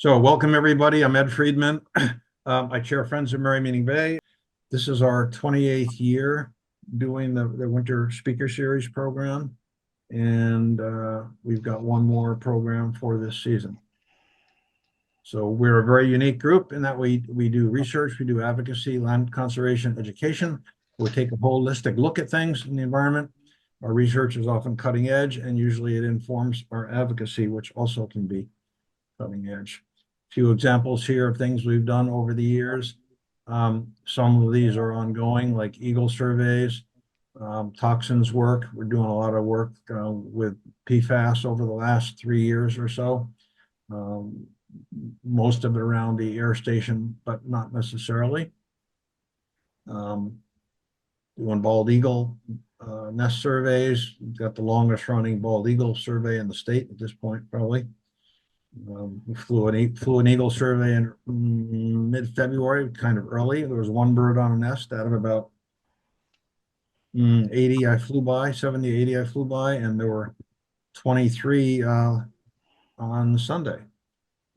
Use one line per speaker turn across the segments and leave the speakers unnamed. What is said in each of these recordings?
So welcome, everybody. I'm Ed Friedman. I chair Friends of Merrymeeting Bay. This is our 28th year doing the Winter Speaker Series program. And we've got one more program for this season. So we're a very unique group in that we do research, we do advocacy, land conservation, education. We take a holistic look at things in the environment. Our research is often cutting edge, and usually it informs our advocacy, which also can be cutting edge. Few examples here of things we've done over the years. Some of these are ongoing, like eagle surveys, toxins work. We're doing a lot of work with PFAS over the last 3 years or so. Most of it around the air station, but not necessarily. Doing bald eagle nest surveys. We've got the longest running bald eagle survey in the state at this point, probably. We flew an eagle survey in mid-February, kind of early. There was one bird on a nest out of about 80 I flew by, 70, 80 I flew by, and there were 23 on Sunday.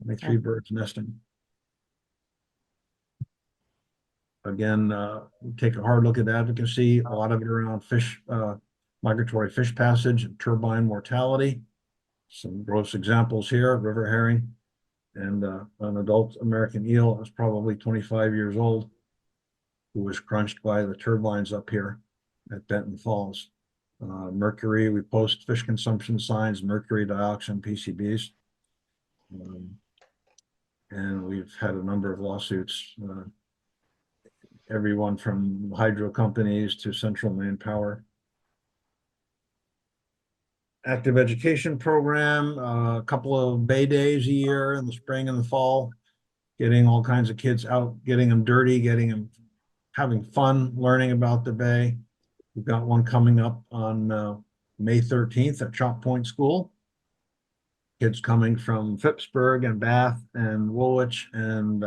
23 birds nesting. Again, we take a hard look at advocacy, a lot of it around fish, migratory fish passage and turbine mortality. Some gross examples here: river herring and an adult American eel that's probably 25 years old, who was crunched by the turbines up here at Benton Falls. Mercury, we post fish consumption signs, mercury, dioxin, PCBs. And we've had a number of lawsuits, everyone from hydro companies to Central Maine Power. Active education program, a couple of bay days a year in the spring and the fall, getting all kinds of kids out, getting them dirty, getting them having fun, learning about the bay. We've got one coming up on May 13th at Chalk Point School. Kids coming from Phippsburg and Bath and Woolwich and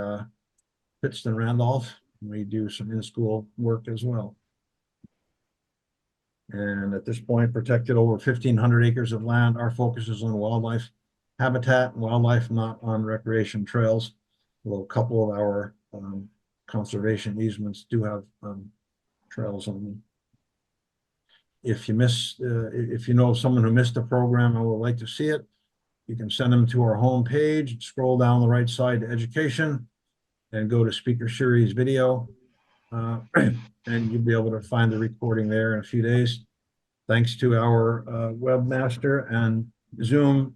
Pittston Randolph. We do some in-school work as well. And at this point, protected over 1,500 acres of land. Our focus is on wildlife habitat and wildlife, not on recreation trails. Although a couple of our conservation easements do have trails on them. If you know of someone who missed the program and would like to see it, you can send them to our home page, scroll down the right side to education, and go to Speaker Series video. And you'll be able to find the recording there in a few days. Thanks to our webmaster and Zoom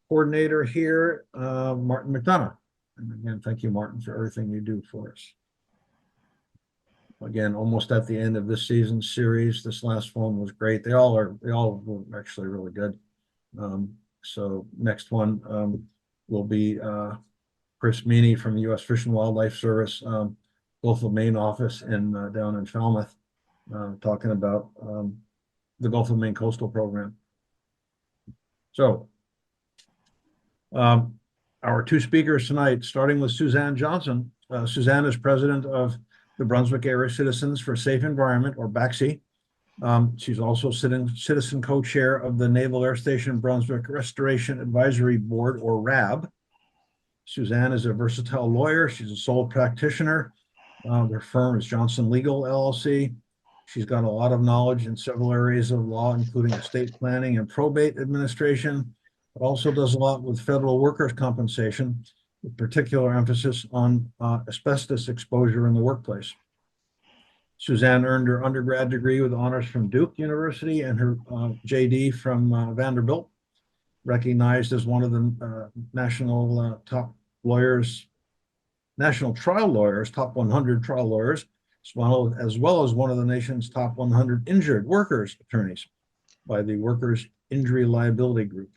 coordinator here, Martin McDonough. And again, thank you, Martin, for everything you do for us. Again, almost at the end of this season's series. This last one was great. They all were actually really good. So next one will be Chris Meany from the U.S. Fish and Wildlife Service, Gulf of Maine office down in Falmouth, talking about the Gulf of Maine Coastal Program. So our two speakers tonight, starting with Suzanne Johnson. Suzanne is president of the Brunswick Area Citizens for Safe Environment, or BACSE. She's also citizen co-chair of the Naval Air Station Brunswick Restoration Advisory Board, or RAB. Suzanne is a versatile lawyer. She's a sole practitioner. Their firm is Johnson Legal, LLC. She's got a lot of knowledge in several areas of law, including estate planning and probate administration, but also does a lot with federal workers' compensation, with particular emphasis on asbestos exposure in the workplace. Suzanne earned her undergrad degree with honors from Duke University and her JD from Vanderbilt, recognized as one of the national top lawyers, national trial lawyers, top 100 trial lawyers, as well as one of the nation's top 100 injured workers attorneys by the Workers' Injury Liability Group.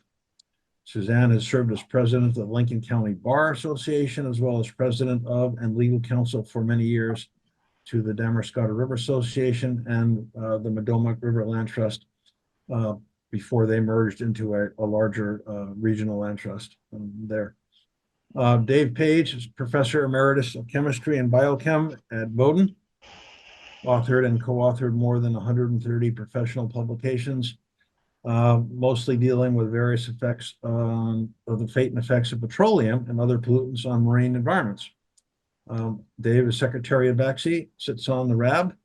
Suzanne has served as president of the Lincoln County Bar Association, as well as president of and legal counsel for many years to the Damariscotta River Association and the Madomac River Land Trust before they merged into a larger regional land trust there. Dave Page is professor emeritus of chemistry and biochem at Bowdoin, authored and co-authored more than 130 professional publications, mostly dealing with various effects of the fate and effects of petroleum and other pollutants on marine environments. Dave is secretary of BACSE, sits on the RAB,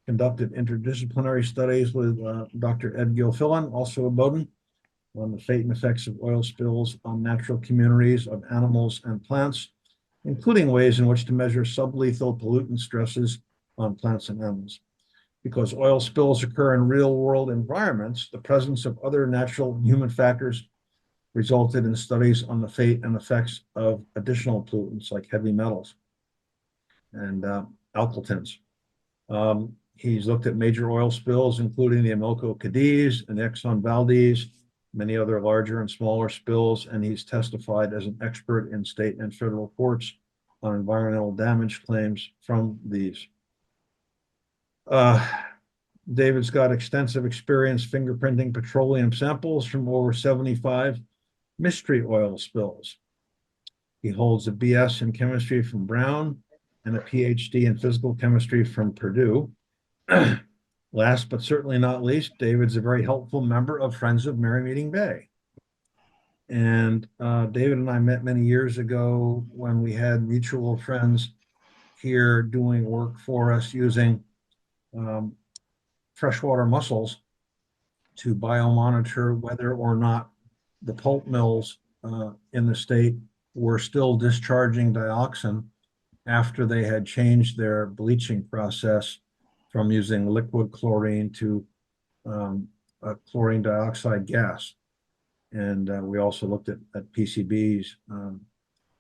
conducted interdisciplinary studies with Dr. Ed Gilfillan, also of Bowdoin, on the fate and effects of oil spills on natural communities of animals and plants, including ways in which to measure sublethal pollutant stresses on plants and animals. Because oil spills occur in real world environments, the presence of other natural human factors resulted in studies on the fate and effects of additional pollutants like heavy metals and alkylatins. He's looked at major oil spills, including the Amelco Cadiz and the Exxon Valdez, many other larger and smaller spills, and he's testified as an expert in state and federal courts on environmental damage claims from these. David's got extensive experience fingerprinting petroleum samples from over 75 mystery oil spills. He holds a BS in chemistry from Brown and a PhD in physical chemistry from Purdue. Last but certainly not least, David's a very helpful member of Friends of Merrymeeting Bay. And David and I met many years ago when we had mutual friends here doing work for us using freshwater mussels to biomonitor whether or not the pulp mills in the state were still discharging dioxin after they had changed their bleaching process from using liquid chlorine to chlorine dioxide gas. And we also looked at PCBs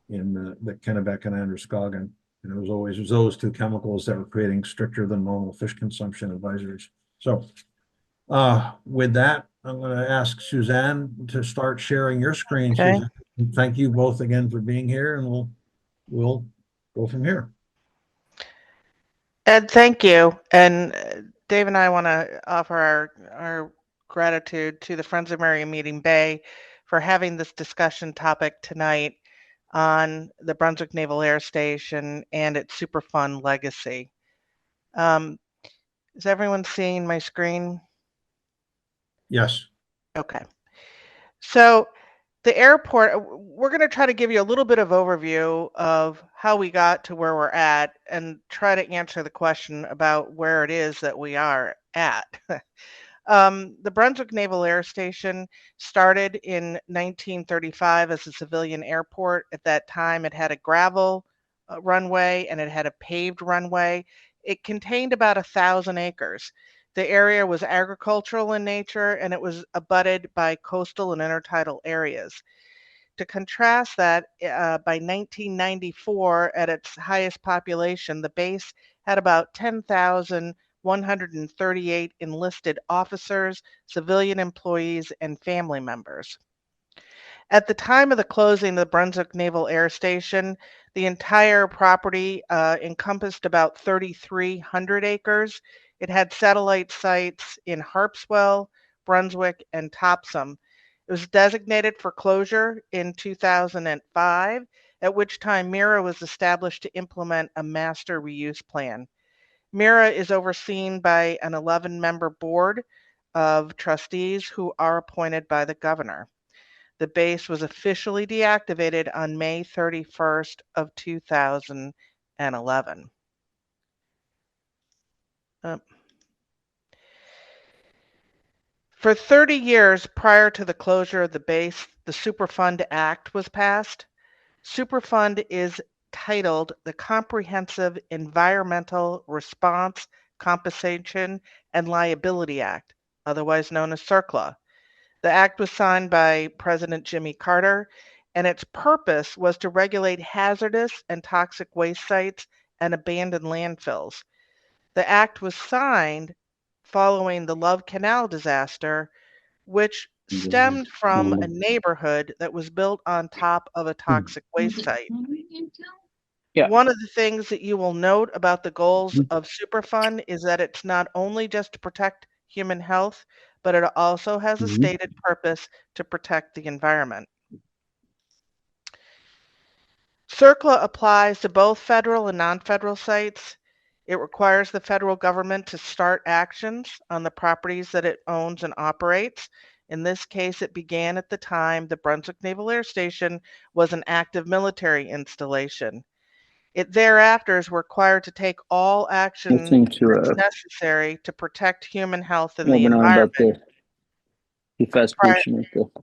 in the Kennebec and Androscoggin. And it was those two chemicals that were creating stricter than normal fish consumption advisories. So with that, I'm going to ask Suzanne to start sharing your screen.
Okay.
Suzanne, thank you both again for being here, and we'll go from here.
Ed, thank you. And Dave and I want to offer our gratitude to the Friends of Merrymeeting Bay for having this discussion topic tonight on the Brunswick Naval Air Station and its Superfund legacy. Is everyone seeing my screen?
Yes.
Okay. So the airport, we're going to try to give you a little bit of overview of how we got to where we're at and try to answer the question about where it is that we are at. The Brunswick Naval Air Station started in 1935 as a civilian airport. At that time, it had a gravel runway and it had a paved runway. It contained about 1,000 acres. The area was agricultural in nature and it was abutted by coastal and intertidal areas. To contrast that, by 1994, at its highest population, the base had about 10,138 enlisted officers, civilian employees, and family members. At the time of the closing of the Brunswick Naval Air Station, the entire property encompassed about 3,300 acres. It had satellite sites in Harpswell, Brunswick, and Topsham. It was designated for closure in 2005, at which time MIRA was established to implement a master reuse plan. MIRA is overseen by an 11-member board of trustees who are appointed by the governor. The base was officially deactivated on May 31st of 2011. For 30 years prior to the closure of the base, the Superfund Act was passed. Superfund is titled the Comprehensive Environmental Response, Compensation, and Liability Act, otherwise known as CERCLA. The act was signed by President Jimmy Carter, and its purpose was to regulate hazardous and toxic waste sites and abandoned landfills. The act was signed following the Love Canal disaster, which stemmed from a neighborhood that was built on top of a toxic waste site.
Yeah.
One of the things that you will note about the goals of Superfund is that it's not only just to protect human health, but it also has a stated purpose to protect the environment. CERCLA applies to both federal and non-federal sites. It requires the federal government to start actions on the properties that it owns and operates. In this case, it began at the time the Brunswick Naval Air Station was an active military installation. It thereafter is required to take all action
Listening to
that's necessary to protect human health and the
webinar about
environment
the PFAS
prior,
pollution at the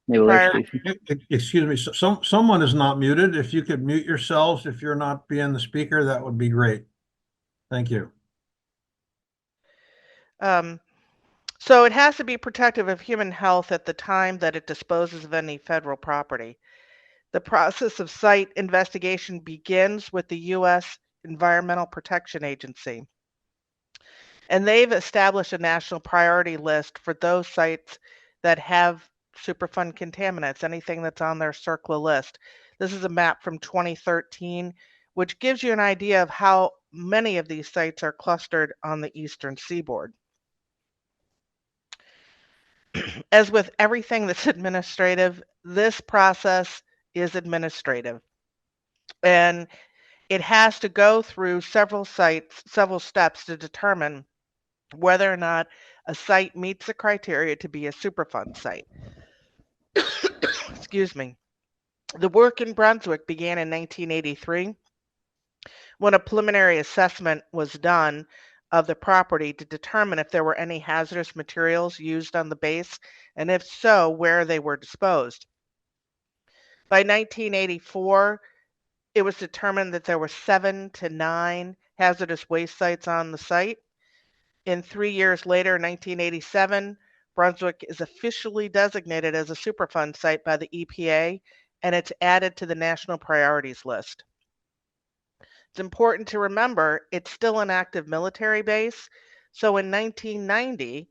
Naval Air
prior
Station.
Excuse me, someone is not muted. If you could mute yourselves, if you're not being the speaker, that would be great. Thank you.
So it has to be protective of human health at the time that it disposes of any federal property. The process of site investigation begins with the U.S. Environmental Protection Agency. And they've established a national priority list for those sites that have Superfund contaminants, anything that's on their CERCLA list. This is a map from 2013, which gives you an idea of how many of these sites are clustered on the eastern seaboard. As with everything that's administrative, this process is administrative. And it has to go through several steps to determine whether or not a site meets the criteria to be a Superfund site. Excuse me. The work in Brunswick began in 1983 when a preliminary assessment was done of the property to determine if there were any hazardous materials used on the base, and if so, where they were disposed. By 1984, it was determined that there were 7 to 9 hazardous waste sites on the site. And 3 years later, in 1987, Brunswick is officially designated as a Superfund site by the EPA, and it's added to the national priorities list. It's important to remember it's still an active military base. So in 1990,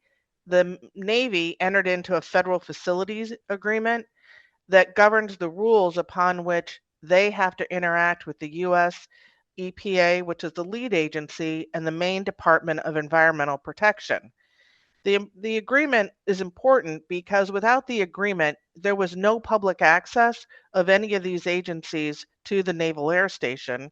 the Navy entered into a federal facilities agreement that governs the rules upon which they have to interact with the U.S. EPA, which is the lead agency, and the Maine Department of Environmental Protection. The agreement is important because without the agreement, there was no public access of any of these agencies to the Naval Air Station.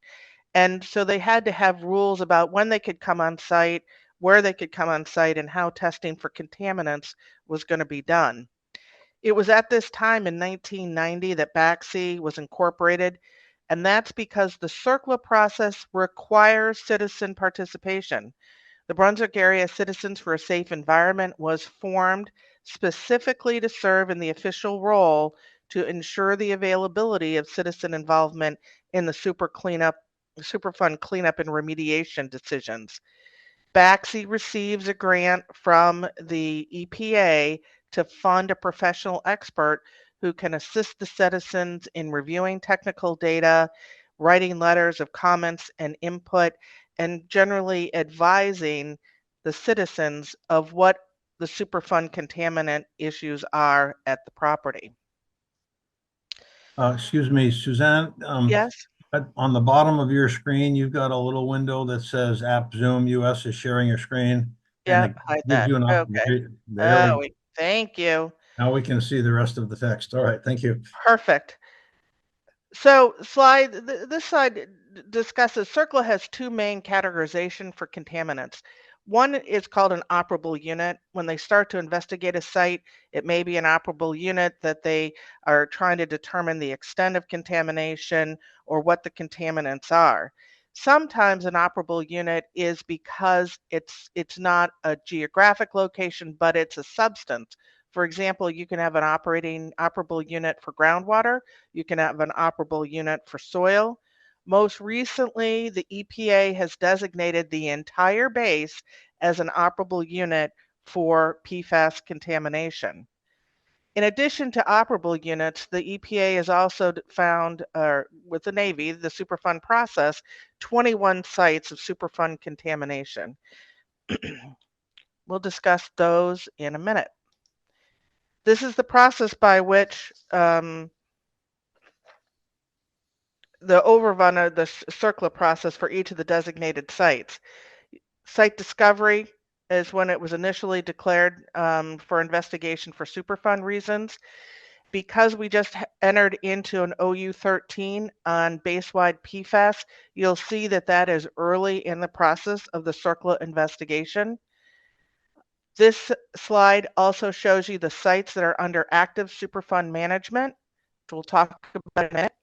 And so they had to have rules about when they could come on site, where they could come on site, and how testing for contaminants was going to be done. It was at this time in 1990 that BACSE was incorporated, and that's because the CERCLA process requires citizen participation. The Brunswick Area Citizens for a Safe Environment was formed specifically to serve in the official role to ensure the availability of citizen involvement in the Superfund cleanup and remediation decisions. BACSE receives a grant from the EPA to fund a professional expert who can assist the citizens in reviewing technical data, writing letters of comments and input, and generally advising the citizens of what the Superfund contaminant issues are at the property.
Excuse me, Suzanne.
Yes?
On the bottom of your screen, you've got a little window that says App Zoom US is sharing your screen.
Yeah,
And it
hide
gives
that.
you an
Okay.
There we
Thank you.
Now we can see the rest of the text. All right, thank you.
Perfect. So this slide discusses CERCLA has 2 main categorization for contaminants. One is called an operable unit. When they start to investigate a site, it may be an operable unit that they are trying to determine the extent of contamination or what the contaminants are. Sometimes an operable unit is because it's not a geographic location, but it's a substance. For example, you can have an operable unit for groundwater. You can have an operable unit for soil. Most recently, the EPA has designated the entire base as an operable unit for PFAS contamination. In addition to operable units, the EPA has also found, with the Navy, the Superfund process, 21 sites of Superfund contamination. We'll discuss those in a minute. This is the process by which the overrun of the CERCLA process for each of the designated sites. Site discovery is when it was initially declared for investigation for Superfund reasons. Because we just entered into an OU 13 on base-wide PFAS, you'll see that that is early in the process of the CERCLA investigation. This slide also shows you the sites that are under active Superfund management, which we'll talk about in a minute.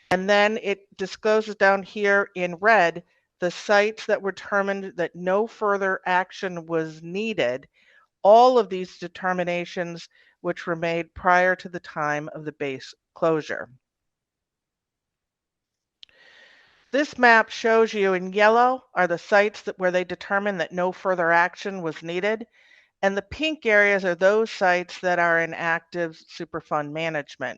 And then it discloses down here in red the sites that were determined that no further action was needed. All of these determinations which were made prior to the time of the base closure. This map shows you in yellow are the sites where they determined that no further action was needed, and the pink areas are those sites that are in active Superfund management.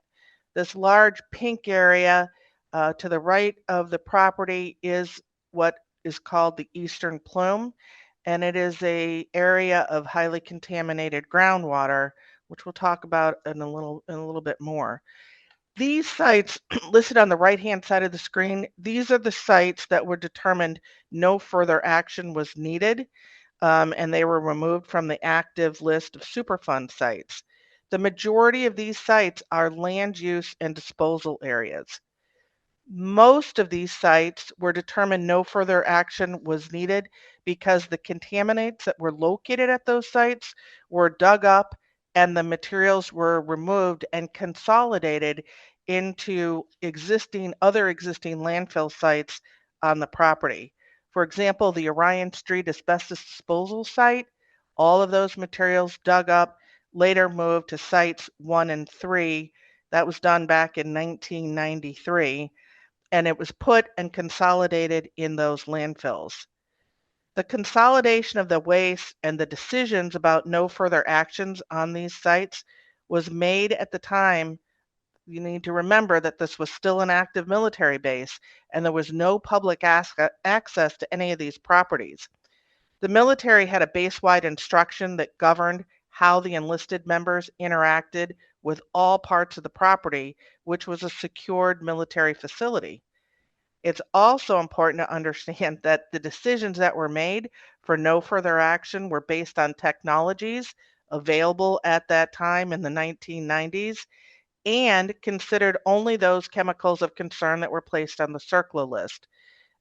This large pink area to the right of the property is what is called the Eastern Plume, and it is an area of highly contaminated groundwater, which we'll talk about in a little bit more. These sites listed on the right-hand side of the screen, these are the sites that were determined no further action was needed, and they were removed from the active list of Superfund sites. The majority of these sites are land use and disposal areas. Most of these sites were determined no further action was needed because the contaminants that were located at those sites were dug up and the materials were removed and consolidated into other existing landfill sites on the property. For example, the Orion Street asbestos disposal site, all of those materials dug up, later moved to sites 1 and 3. That was done back in 1993. And it was put and consolidated in those landfills. The consolidation of the waste and the decisions about no further actions on these sites was made at the time. You need to remember that this was still an active military base and there was no public access to any of these properties. The military had a base-wide instruction that governed how the enlisted members interacted with all parts of the property, which was a secured military facility. It's also important to understand that the decisions that were made for no further action were based on technologies available at that time in the 1990s and considered only those chemicals of concern that were placed on the CERCLA list.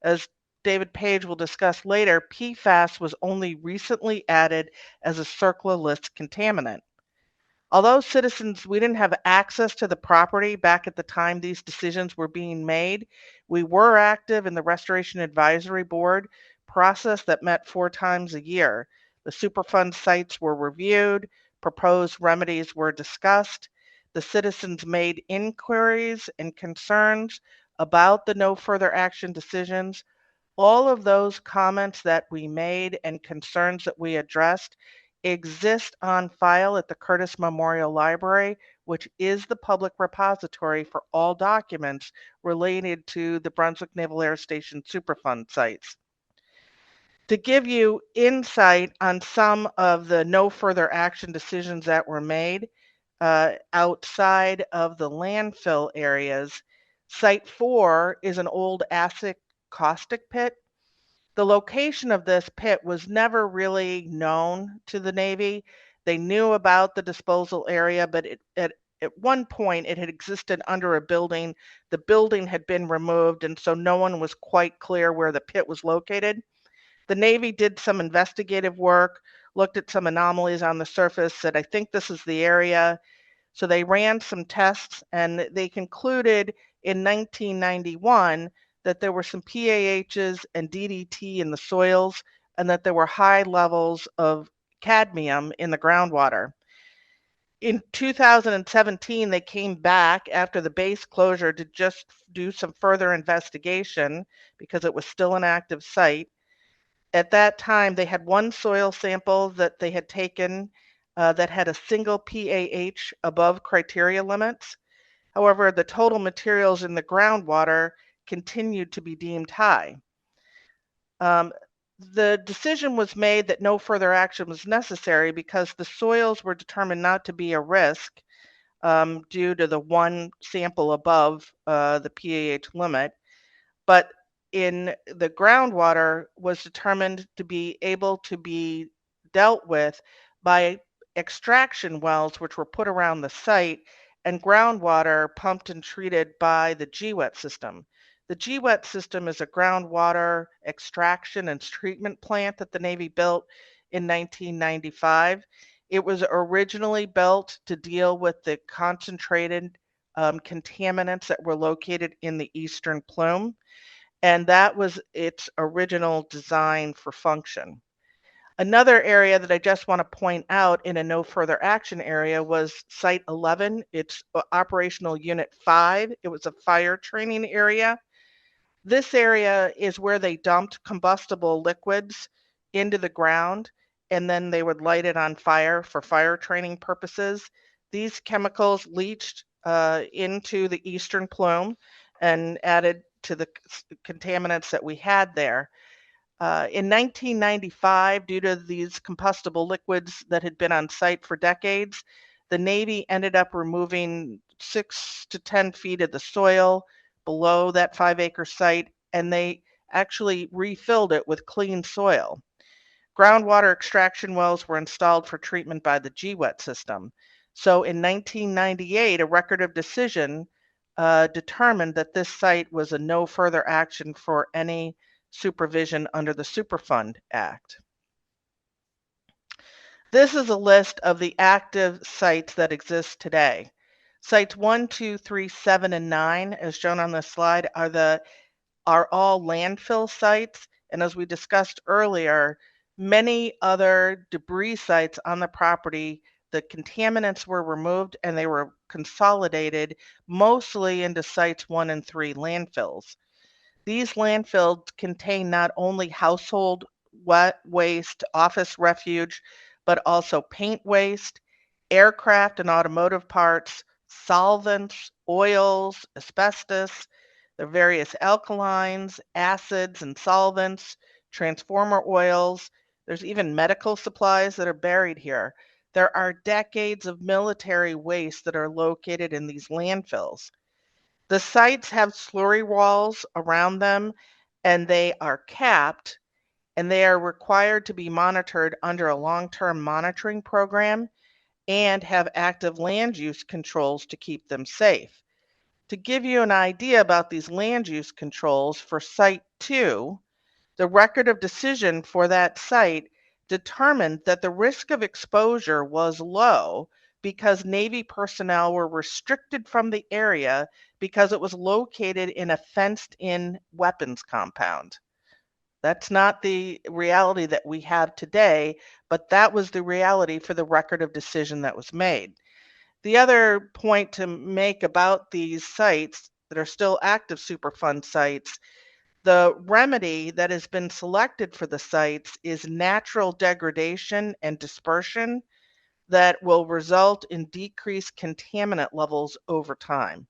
As David Page will discuss later, PFAS was only recently added as a CERCLA list contaminant. Although citizens, we didn't have access to the property back at the time these decisions were being made, we were active in the Restoration Advisory Board process that met 4 times a year. The Superfund sites were reviewed, proposed remedies were discussed, the citizens made inquiries and concerns about the no further action decisions. All of those comments that we made and concerns that we addressed exist on file at the Curtis Memorial Library, which is the public repository for all documents related to the Brunswick Naval Air Station Superfund sites. To give you insight on some of the no further action decisions that were made outside of the landfill areas, Site 4 is an old acid caustic pit. The location of this pit was never really known to the Navy. They knew about the disposal area, but at one point it had existed under a building. The building had been removed, and so no one was quite clear where the pit was located. The Navy did some investigative work, looked at some anomalies on the surface, said, I think this is the area. So they ran some tests, and they concluded in 1991 that there were some PAHs and DDT in the soils and that there were high levels of cadmium in the groundwater. In 2017, they came back after the base closure to just do some further investigation because it was still an active site. At that time, they had one soil sample that they had taken that had a single PAH above criteria limits. However, the total materials in the groundwater continued to be deemed high. The decision was made that no further action was necessary because the soils were determined not to be a risk due to the one sample above the PAH limit, but in the groundwater was determined to be able to be dealt with by extraction wells which were put around the site and groundwater pumped and treated by the GWET system. The GWET system is a groundwater extraction and treatment plant that the Navy built in 1995. It was originally built to deal with the concentrated contaminants that were located in the eastern plume, and that was its original design for function. Another area that I just want to point out in a no further action area was Site 11. It's Operational Unit 5. It was a fire training area. This area is where they dumped combustible liquids into the ground, and then they would light it on fire for fire training purposes. These chemicals leached into the eastern plume and added to the contaminants that we had there. In 1995, due to these combustible liquids that had been on site for decades, the Navy ended up removing 6 to 10 feet of the soil below that 5-acre site, and they actually refilled it with clean soil. Groundwater extraction wells were installed for treatment by the GWET system. So in 1998, a record of decision determined that this site was a no further action for any supervision under the Superfund Act. This is a list of the active sites that exist today. Sites 1, 2, 3, 7, and 9, as shown on this slide, are all landfill sites. And as we discussed earlier, many other debris sites on the property, the contaminants were removed and they were consolidated mostly into sites 1 and 3 landfills. These landfills contain not only household wet waste, office refuge, but also paint waste, aircraft and automotive parts, solvents, oils, asbestos, the various alkalines, acids and solvents, transformer oils. There's even medical supplies that are buried here. There are decades of military waste that are located in these landfills. The sites have slurry walls around them, and they are capped, and they are required to be monitored under a long-term monitoring program and have active land use controls to keep them safe. To give you an idea about these land use controls, for Site 2, the record of decision for that site determined that the risk of exposure was low because Navy personnel were restricted from the area because it was located in a fenced-in weapons compound. That's not the reality that we have today, but that was the reality for the record of decision that was made. The other point to make about these sites that are still active Superfund sites, the remedy that has been selected for the sites is natural degradation and dispersion that will result in decreased contaminant levels over time.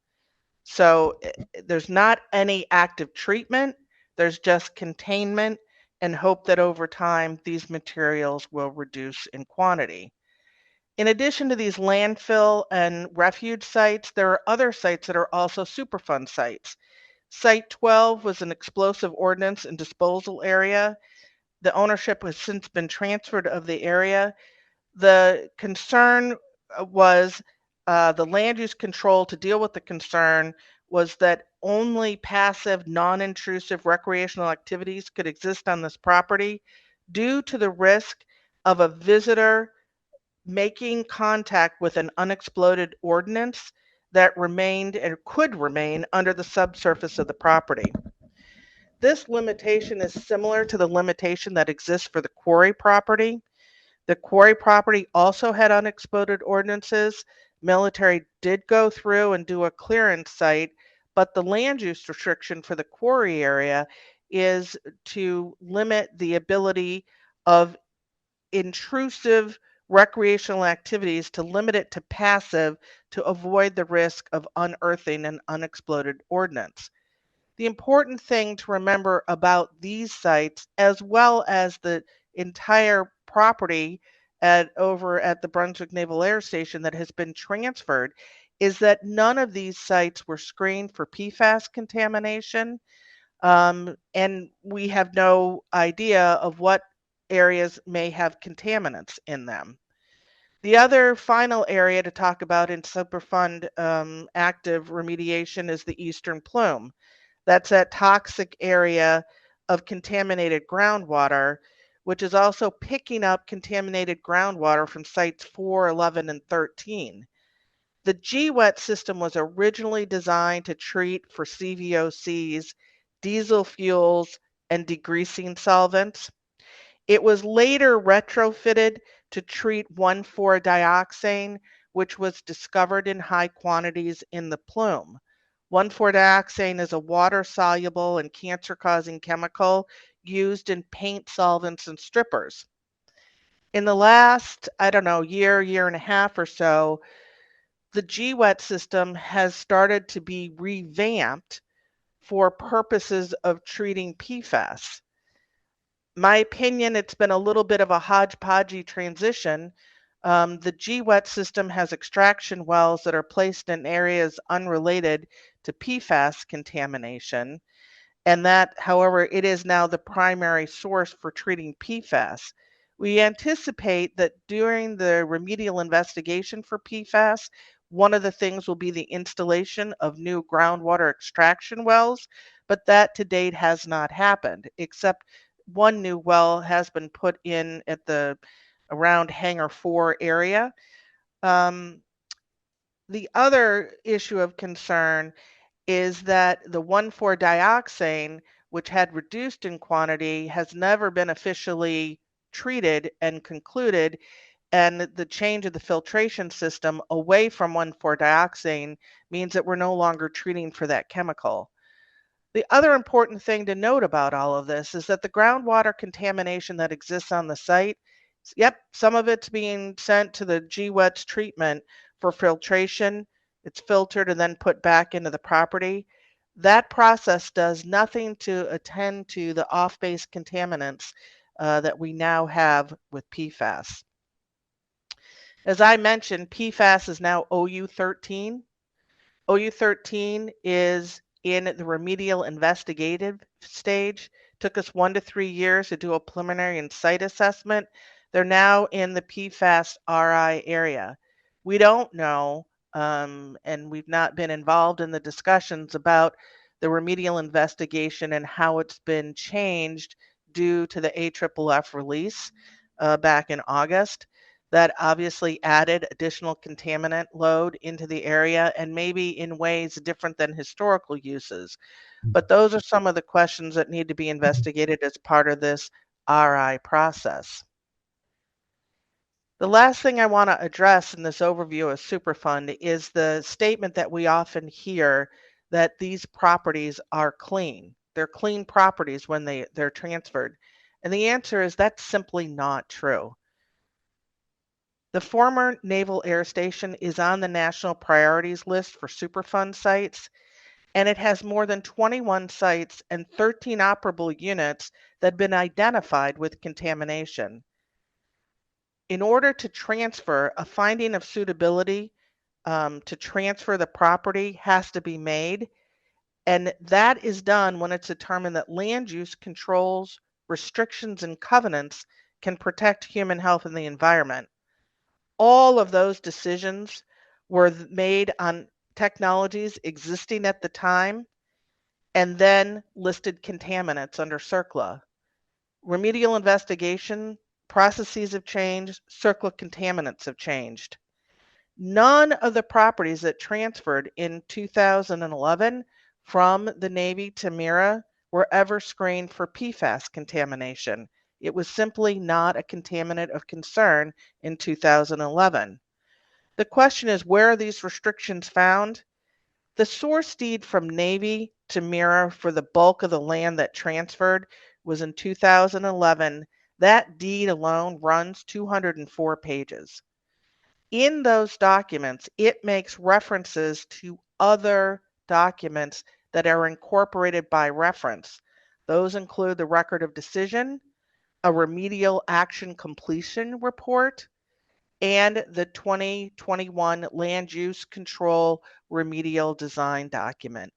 So there's not any active treatment, there's just containment and hope that over time these materials will reduce in quantity. In addition to these landfill and refuge sites, there are other sites that are also Superfund sites. Site 12 was an explosive ordnance and disposal area. The ownership has since been transferred of the area. The concern was the land use control to deal with the concern was that only passive, non-intrusive recreational activities could exist on this property due to the risk of a visitor making contact with an unexploded ordnance that remained and could remain under the subsurface of the property. This limitation is similar to the limitation that exists for the quarry property. The quarry property also had unexploded ordnances. Military did go through and do a clearance site, but the land use restriction for the quarry area is to limit the ability of intrusive recreational activities, to limit it to passive, to avoid the risk of unearthing an unexploded ordnance. The important thing to remember about these sites, as well as the entire property over at the Brunswick Naval Air Station that has been transferred, is that none of these sites were screened for PFAS contamination, and we have no idea of what areas may have contaminants in them. The other final area to talk about in Superfund active remediation is the eastern plume. That's that toxic area of contaminated groundwater, which is also picking up contaminated groundwater from sites 4, 11, and 13. The GWET system was originally designed to treat for CVOCs, diesel fuels, and degreasing solvents. It was later retrofitted to treat 1,4-dioxane, which was discovered in high quantities in the plume. 1,4-dioxane is a water-soluble and cancer-causing chemical used in paint solvents and strippers. In the last, year and a half or so, the GWET system has started to be revamped for purposes of treating PFAS. My opinion, it's been a little bit of a hodgepodgey transition. The GWET system has extraction wells that are placed in areas unrelated to PFAS contamination, and that, however, it is now the primary source for treating PFAS. We anticipate that during the remedial investigation for PFAS, one of the things will be the installation of new groundwater extraction wells, but that to date has not happened, except one new well has been put in at the around Hangar 4 area. The other issue of concern is that the 1,4-dioxane, which had reduced in quantity, has never been officially treated and concluded, and the change of the filtration system away from 1,4-dioxane means that we're no longer treating for that chemical. The other important thing to note about all of this is that the groundwater contamination that exists on the site, yep, some of it's being sent to the GWET's treatment for filtration. It's filtered and then put back into the property. That process does nothing to attend to the off-base contaminants that we now have with PFAS. As I mentioned, PFAS is now OU13. OU13 is in the remedial investigative stage. Took us 1 to 3 years to do a preliminary and site assessment. They're now in the PFAS RI area. We don't know, and we've not been involved in the discussions about the remedial investigation and how it's been changed due to the AFFF release back in August. That obviously added additional contaminant load into the area and maybe in ways different than historical uses. But those are some of the questions that need to be investigated as part of this RI process. The last thing I want to address in this overview of Superfund is the statement that we often hear that these properties are clean. They're clean properties when they're transferred. And the answer is that's simply not true. The former Naval Air Station is on the national priorities list for Superfund sites, and it has more than 21 sites and 13 operable units that have been identified with contamination. In order to transfer, a finding of suitability to transfer the property has to be made, and that is done when it's determined that land use controls, restrictions, and covenants can protect human health and the environment. All of those decisions were made on technologies existing at the time and then listed contaminants under CERCLA. Remedial investigation processes have changed, CERCLA contaminants have changed. None of the properties that transferred in 2011 from the Navy to MIRA were ever screened for PFAS contamination. It was simply not a contaminant of concern in 2011. The question is, where are these restrictions found? The source deed from Navy to MIRA for the bulk of the land that transferred was in 2011. That deed alone runs 204 pages. In those documents, it makes references to other documents that are incorporated by reference. Those include the record of decision, a remedial action completion report, and the 2021 land use control remedial design document.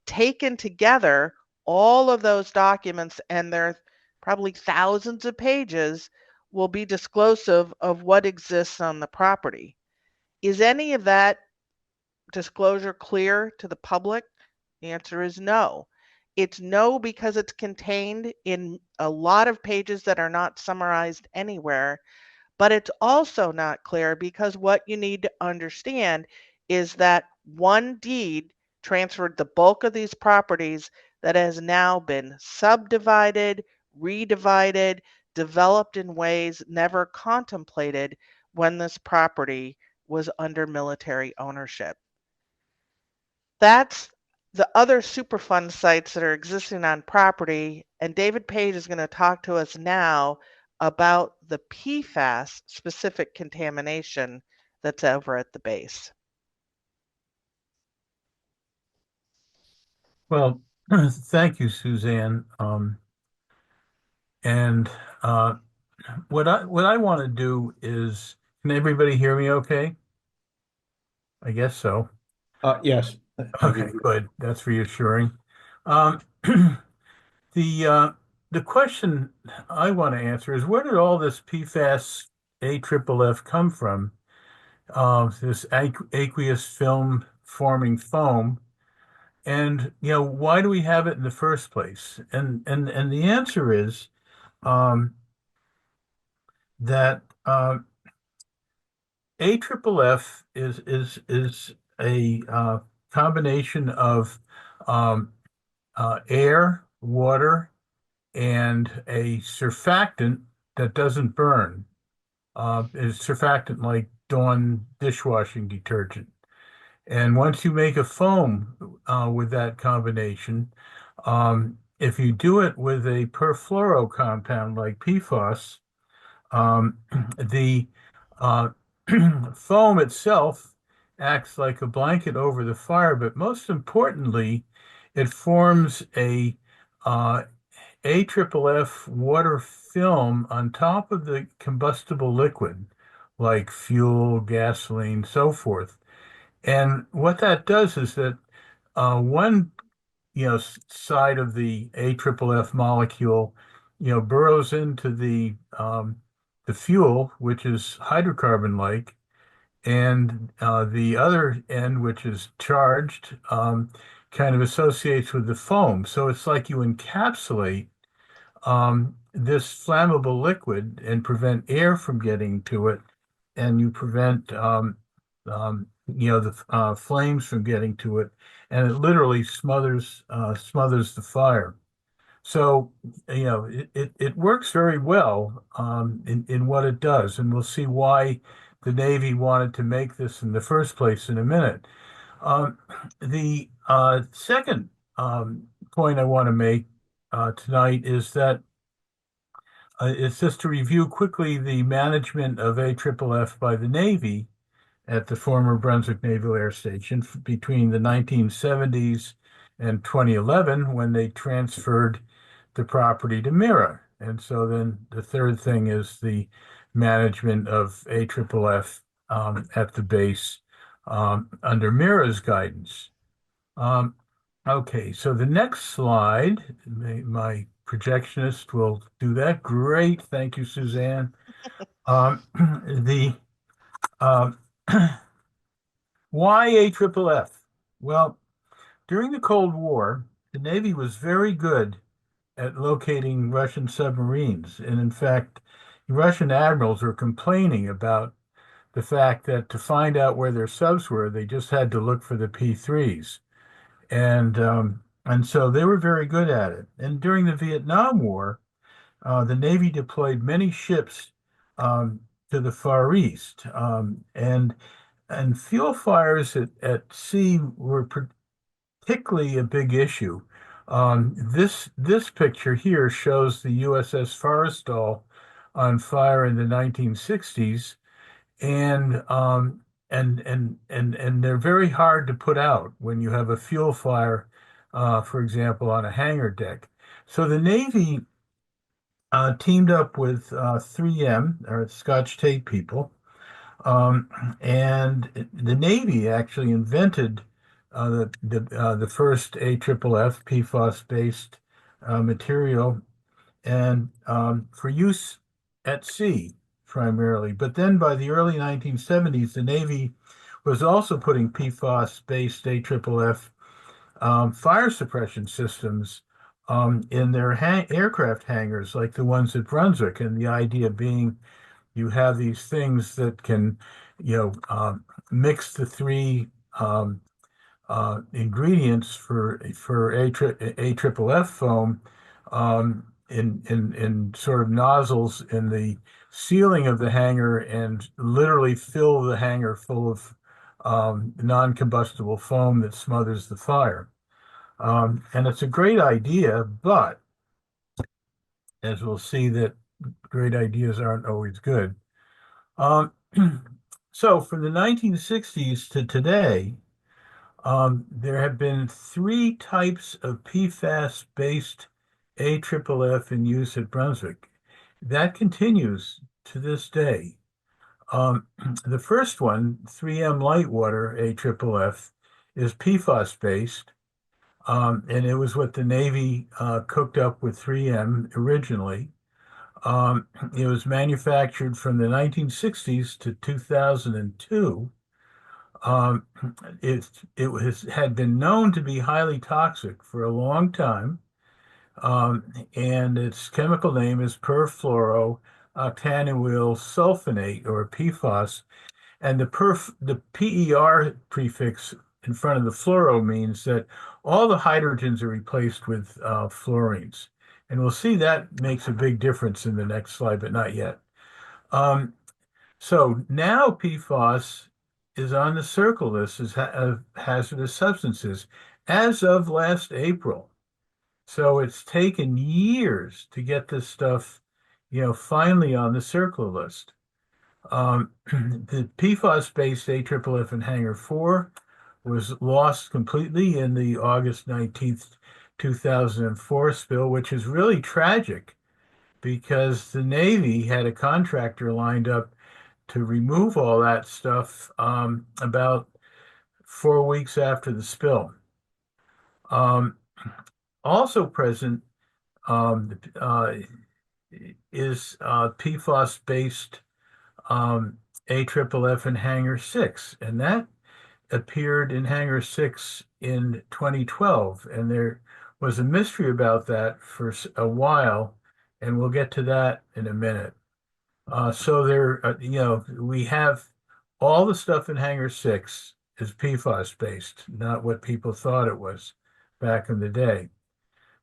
Taken together, all of those documents and their probably thousands of pages will be disclosive of what exists on the property. Is any of that disclosure clear to the public? The answer is no. It's no because it's contained in a lot of pages that are not summarized anywhere, but it's also not clear because what you need to understand is that one deed transferred the bulk of these properties that has now been subdivided, redivided, developed in ways never contemplated when this property was under military ownership. That's the other Superfund sites that are existing on property, and David Page is going to talk to us now about the PFAS specific contamination that's over at the base.
Well, thank you, Suzanne. And what I want to do is, can everybody hear me okay? I guess so.
Yes.
Okay, good. That's reassuring. Um, the question I want to answer is, where did all this PFAS AFFF come from? This aqueous film forming foam, and why do we have it in the first place? And the answer is that AFFF is a combination of um, air, water, and a surfactant that doesn't burn. It's surfactant like Dawn dishwashing detergent. And once you make a foam with that combination, if you do it with a perfluoro compound like PFAS, the uh, foam itself acts like a blanket over the fire, but most importantly, it forms a AFFF water film on top of the combustible liquid, like fuel, gasoline, so forth. And what that does is that one, side of the AFFF molecule, burrows into the fuel, which is hydrocarbon-like, and the other end, which is charged, kind of associates with the foam. So it's like you encapsulate this flammable liquid and prevent air from getting to it, and you prevent the flames from getting to it, and it literally smothers the fire. So it works very well in what it does, and we'll see why the Navy wanted to make this in the first place in a minute. The second point I want to make tonight is that it's just to review quickly the management of AFFF by the Navy at the former Brunswick Naval Air Station between the 1970s and 2011, when they transferred the property to MIRA. And so then the third thing is the management of AFFF at the base under MIRA's guidance. Okay, so the next slide, my projectionist will do that. Great, thank you, Suzanne. The Why AFFF? Well, during the Cold War, the Navy was very good at locating Russian submarines. And in fact, Russian admirals were complaining about the fact that to find out where their subs were, they just had to look for the P3s. And so they were very good at it. And during the Vietnam War, the Navy deployed many ships to the Far East. And fuel fires at sea were particularly a big issue. This picture here shows the USS Forrestal on fire in the 1960s, and they're very hard to put out when you have a fuel fire, for example, on a hangar deck. So the Navy teamed up with 3M, or Scotch tape people, and the Navy actually invented the first AFFF PFAS-based material, and for use at sea primarily. But then by the early 1970s, the Navy was also putting PFAS-based AFFF fire suppression systems in their aircraft hangars, like the ones at Brunswick. And the idea being you have these things that can, mix the three ingredients for AFFF foam in sort of nozzles in the ceiling of the hangar and literally fill the hangar full of non-combustible foam that smothers the fire. And it's a great idea, but as we'll see, that great ideas aren't always good. So from the 1960s to today, there have been three types of PFAS-based AFFF in use at Brunswick. That continues to this day. The first one, 3M Lightwater AFFF, is PFAS-based, and it was what the Navy cooked up with 3M originally. It was manufactured from the 1960s to 2002. It had been known to be highly toxic for a long time, and its chemical name is perfluorooctanoyl sulfonate, or PFAS, and the PER prefix in front of the fluoro means that all the hydrogens are replaced with fluorines. And we'll see that makes a big difference in the next slide, but not yet. So now PFAS is on the circle list as hazardous substances as of last April. So it's taken years to get this stuff, finally on the circle list. The PFAS-based AFFF in Hangar 4 was lost completely in the August 19th, 2004 spill, which is really tragic because the Navy had a contractor lined up to remove all that stuff about 4 weeks after the spill. Also present is PFAS-based AFFF in Hangar 6, and that appeared in Hangar 6 in 2012, and there was a mystery about that for a while, and we'll get to that in a minute. So there, we have all the stuff in Hangar 6 is PFAS-based, not what people thought it was back in the day.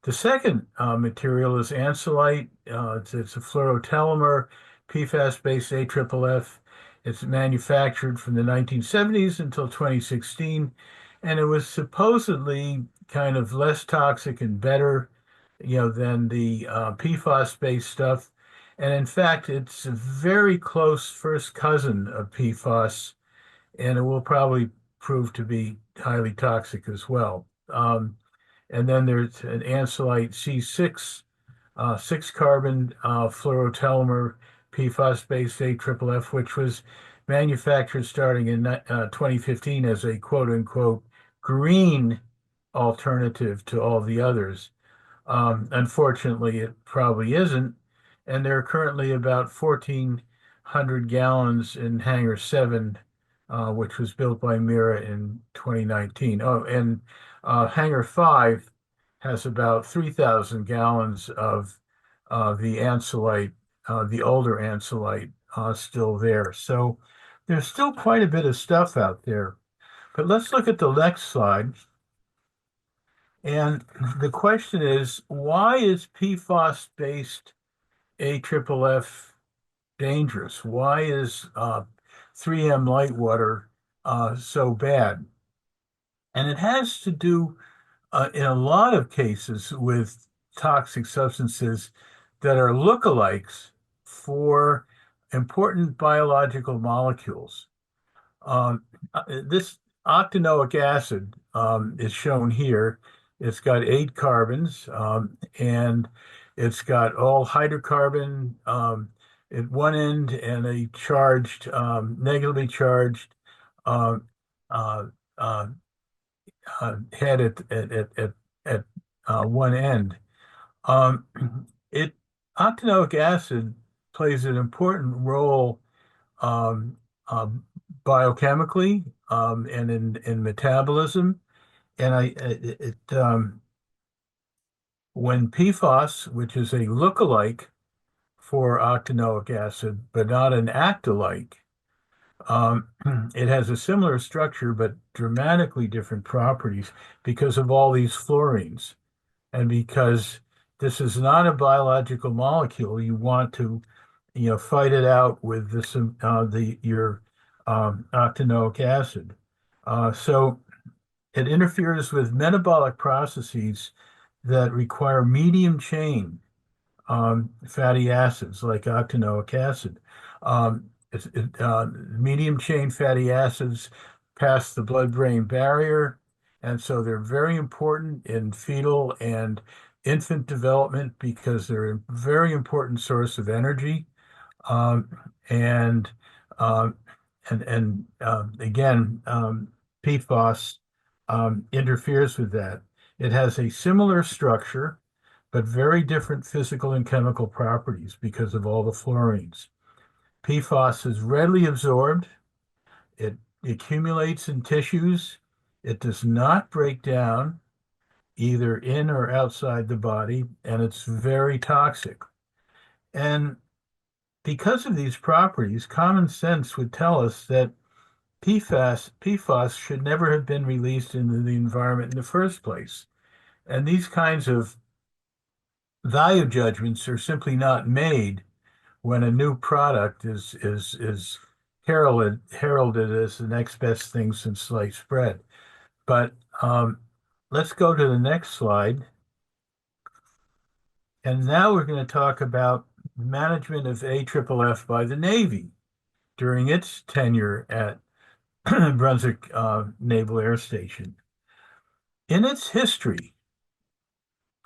The second material is ansolite. It's a fluorotelmer, PFAS-based AFFF. It's manufactured from the 1970s until 2016, and it was supposedly kind of less toxic and better, than the PFAS-based stuff. And in fact, it's a very close first cousin of PFAS, and it will probably prove to be highly toxic as well. And then there's an ansolite C6, 6-carbon fluorotelmer PFAS-based AFFF, which was manufactured starting in 2015 as a quote-unquote green alternative to all the others. Unfortunately, it probably isn't. And there are currently about 1,400 gallons in Hangar 7, which was built by Mira in 2019. Oh, and Hangar 5 has about 3,000 gallons of the ansolite, the older ansolite, still there. So there's still quite a bit of stuff out there. But let's look at the next slide. And the question is, why is PFAS-based AFFF dangerous? Why is 3M Lightwater so bad? And it has to do, in a lot of cases, with toxic substances that are lookalikes for important biological molecules. This octanoic acid is shown here. It's got 8 carbons, and it's got all hydrocarbon at one end and a charged, negatively charged head at one end. Octanoic acid plays an important role um, um, biochemically and in metabolism. And when PFAS, which is a lookalike for octanoic acid, but not an act-alike, um, it has a similar structure, but dramatically different properties because of all these fluorines. And because this is not a biological molecule, you want to, fight it out with this, your octanoic acid. So it interferes with metabolic processes that require medium chain fatty acids like octanoic acid. Medium chain fatty acids pass the blood-brain barrier, and so they're very important in fetal and infant development because they're a very important source of energy. Um, and um, again, PFAS interferes with that. It has a similar structure, but very different physical and chemical properties because of all the fluorines. PFAS is readily absorbed. It accumulates in tissues. It does not break down either in or outside the body, and it's very toxic. And because of these properties, common sense would tell us that PFAS should never have been released into the environment in the first place. And these kinds of value judgments are simply not made when a new product is heralded as the next best thing since sliced bread. But let's go to the next slide. And now we're going to talk about management of AFFF by the Navy during its tenure at Brunswick Naval Air Station. In its history,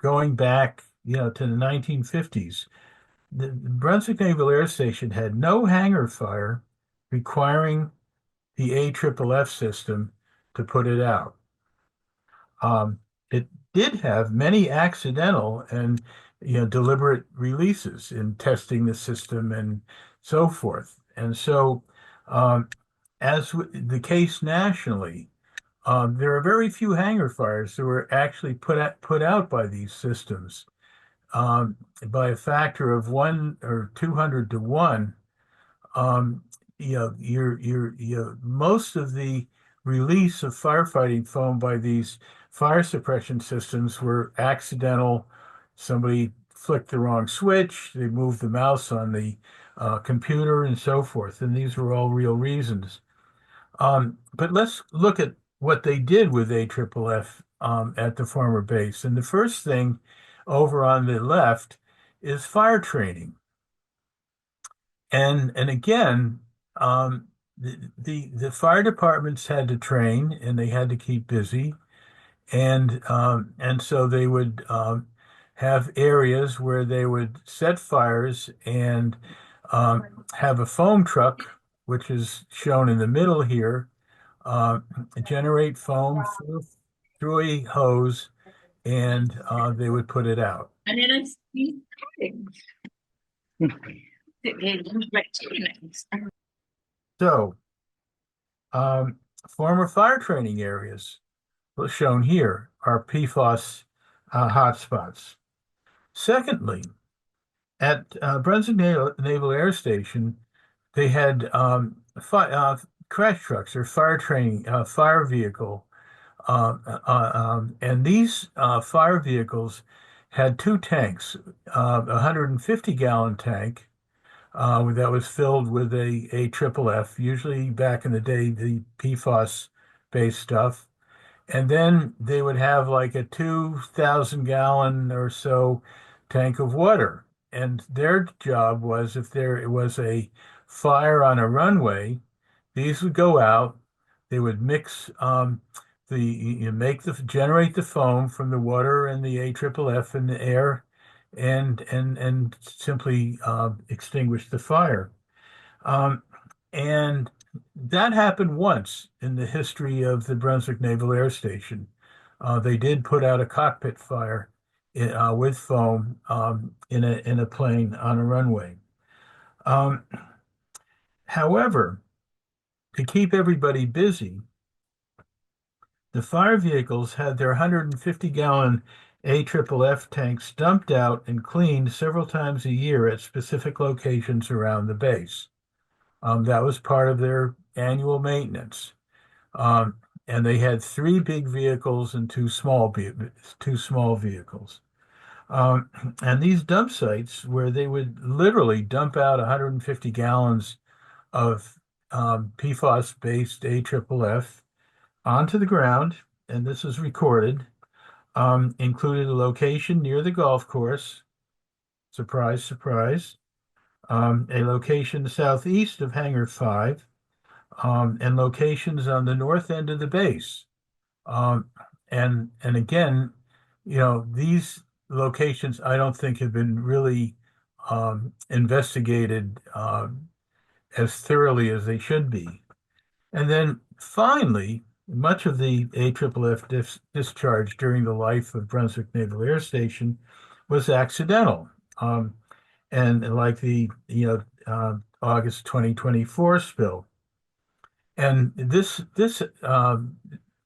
going back, to the 1950s, the Brunswick Naval Air Station had no hangar fire requiring the AFFF system to put it out. It did have many accidental and deliberate releases in testing the system and so forth. And so, as the case nationally, there are very few hangar fires that were actually put out by these systems. By a factor of 1 or 200 to 1, most of the release of firefighting foam by these fire suppression systems were accidental. Somebody flicked the wrong switch, they moved the mouse on the computer and so forth, and these were all real reasons. But let's look at what they did with AFFF at the former base. And the first thing over on the left is fire training. And again, the fire departments had to train and they had to keep busy. And so they would have areas where they would set fires and have a foam truck, which is shown in the middle here, generate foam through a hose, and they would put it out.
And then I see
So, former fire training areas shown here are PFAS hotspots. Secondly, at Brunswick Naval Air Station, they had crash trucks or fire training, fire vehicle. And these fire vehicles had two tanks, a 150-gallon tank that was filled with a AFFF, usually back in the day, the PFAS-based stuff. And then they would have like a 2,000-gallon or so tank of water. And their job was, if there was a fire on a runway, these would go out. They would mix generate the foam from the water and the AFFF in the air, and simply extinguish the fire. And that happened once in the history of the Brunswick Naval Air Station. They did put out a cockpit fire with foam in a plane on a runway. Um, However, to keep everybody busy, the fire vehicles had their 150-gallon AFFF tanks dumped out and cleaned several times a year at specific locations around the base. That was part of their annual maintenance. Um, and they had three big vehicles and two small vehicles. Um, and these dump sites where they would literally dump out 150 gallons of PFAS-based AFFF onto the ground, and this is recorded, included a location near the golf course, surprise, surprise, a location southeast of Hangar 5, and locations on the north end of the base. And again, these locations I don't think have been really investigated as thoroughly as they should be. And then finally, much of the AFFF discharge during the life of Brunswick Naval Air Station was accidental. And like the August 2024 spill. And this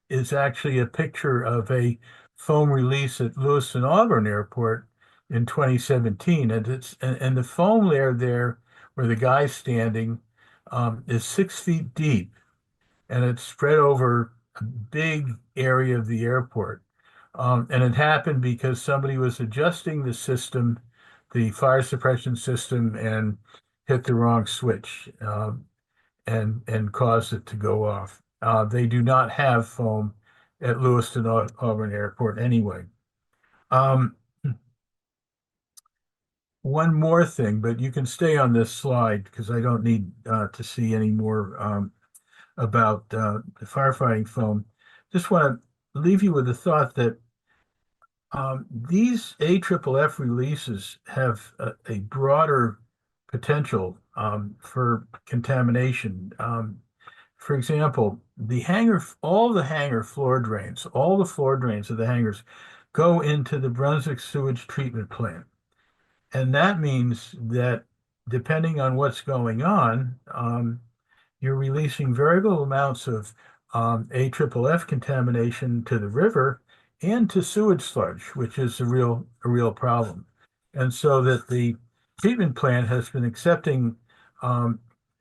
is actually a picture of a foam release at Lewiston Auburn Airport in 2017, and the foam layer there, where the guy's standing, is 6 feet deep, and it's spread over a big area of the airport. And it happened because somebody was adjusting the system, the fire suppression system, and hit the wrong switch. And caused it to go off. They do not have foam at Lewiston Auburn Airport anyway. One more thing, but you can stay on this slide because I don't need to see any more about the firefighting foam. Just want to leave you with the thought that these AFFF releases have a broader potential for contamination. For example, all the hangar floor drains, all the floor drains of the hangars go into the Brunswick sewage treatment plant. And that means that depending on what's going on, you're releasing variable amounts of AFFF contamination to the river and to sewage sludge, which is a real problem. And so that the treatment plant has been accepting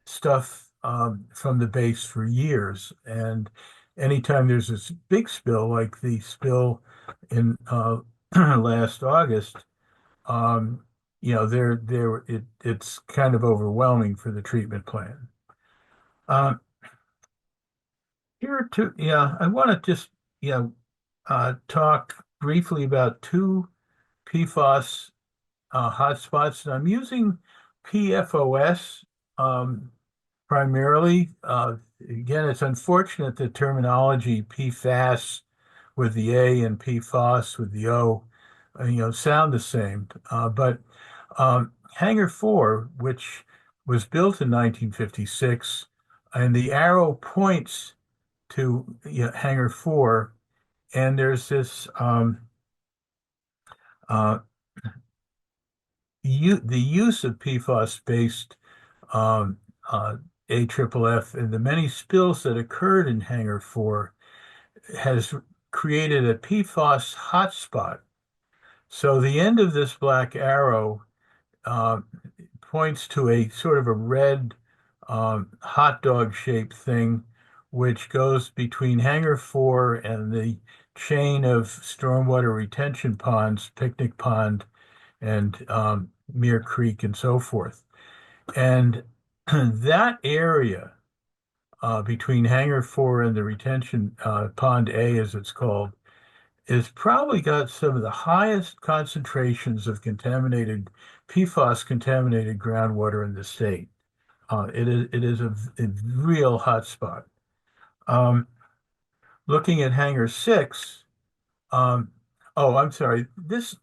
stuff from the base for years. And anytime there's this big spill, like the spill in last August, it's kind of overwhelming for the treatment plant. Here too, I want to just talk briefly about two PFAS hotspots, and I'm using PFOS primarily. Again, it's unfortunate that terminology PFAS with the A and PFOS with the O, sound the same. But Hangar 4, which was built in 1956, and the arrow points to Hangar 4, and there's this the use of PFAS-based AFFF and the many spills that occurred in Hangar 4 has created a PFAS hotspot. So the end of this black arrow points to a sort of a red hot dog shaped thing, which goes between Hangar 4 and the chain of stormwater retention ponds, Picnic Pond and Mere Creek and so forth. And that area between Hangar 4 and the retention Pond A, as it's called, is probably got some of the highest concentrations of PFAS-contaminated groundwater in the state. It is a real hot spot. Looking at Hangar 6, oh, I'm sorry. This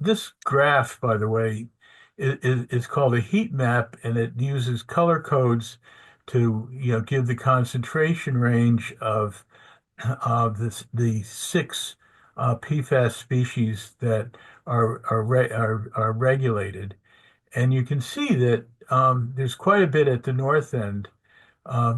graph, by the way, is called a heat map, and it uses color codes to give the concentration range of the six PFAS species that are regulated. And you can see that there's quite a bit at the north end,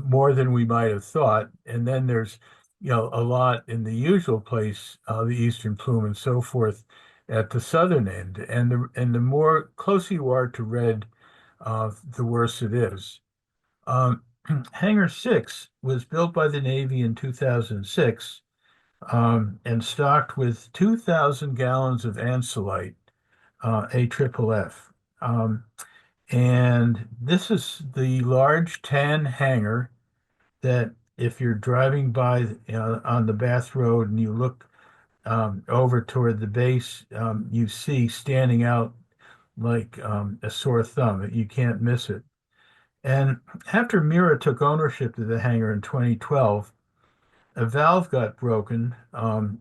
more than we might have thought. And then there's, a lot in the usual place, the eastern plume and so forth at the southern end. And the more closer you are to red, the worse it is. Hangar 6 was built by the Navy in 2006, and stocked with 2,000 gallons of ansolite, AFFF. And this is the large tan hangar that if you're driving by on the Bath Road and you look over toward the base, you see standing out like a sore thumb. You can't miss it. And after Mira took ownership of the hangar in 2012, a valve got broken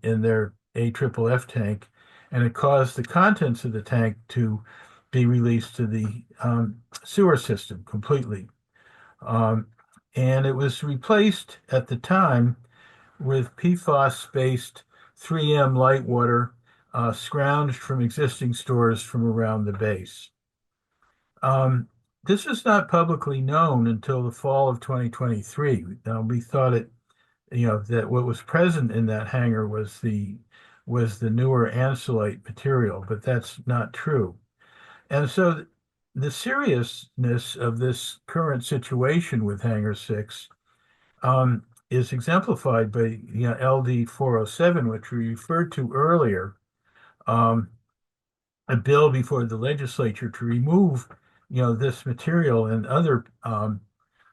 in their AFFF tank, and it caused the contents of the tank to be released to the sewer system completely. And it was replaced at the time with PFAS-based 3M light water scrounged from existing stores from around the base. This was not publicly known until the fall of 2023. We thought that what was present in that hangar was the newer ansolite material, but that's not true. And so the seriousness of this current situation with Hangar 6 is exemplified by LD 407, which we referred to earlier, a bill before the legislature to remove this material and other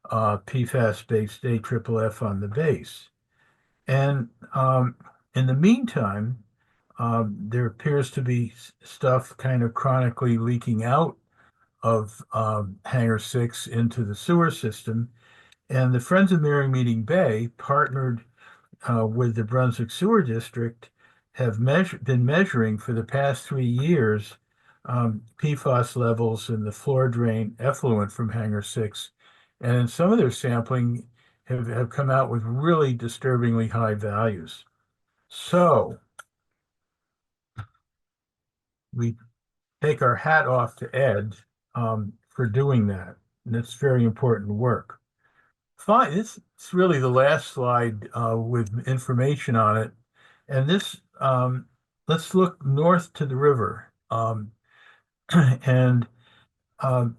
PFAS-based AFFF on the base. And in the meantime, there appears to be stuff kind of chronically leaking out of Hangar 6 into the sewer system. And the Friends of Merrymeeting Bay, partnered with the Brunswick Sewer District, have been measuring for the past 3 years PFAS levels in the floor drain effluent from Hangar 6. And in some of their sampling have come out with really disturbingly high values. So we take our hat off to Ed for doing that. And it's very important work. Fine, it's really the last slide with information on it. And this, let's look north to the river. And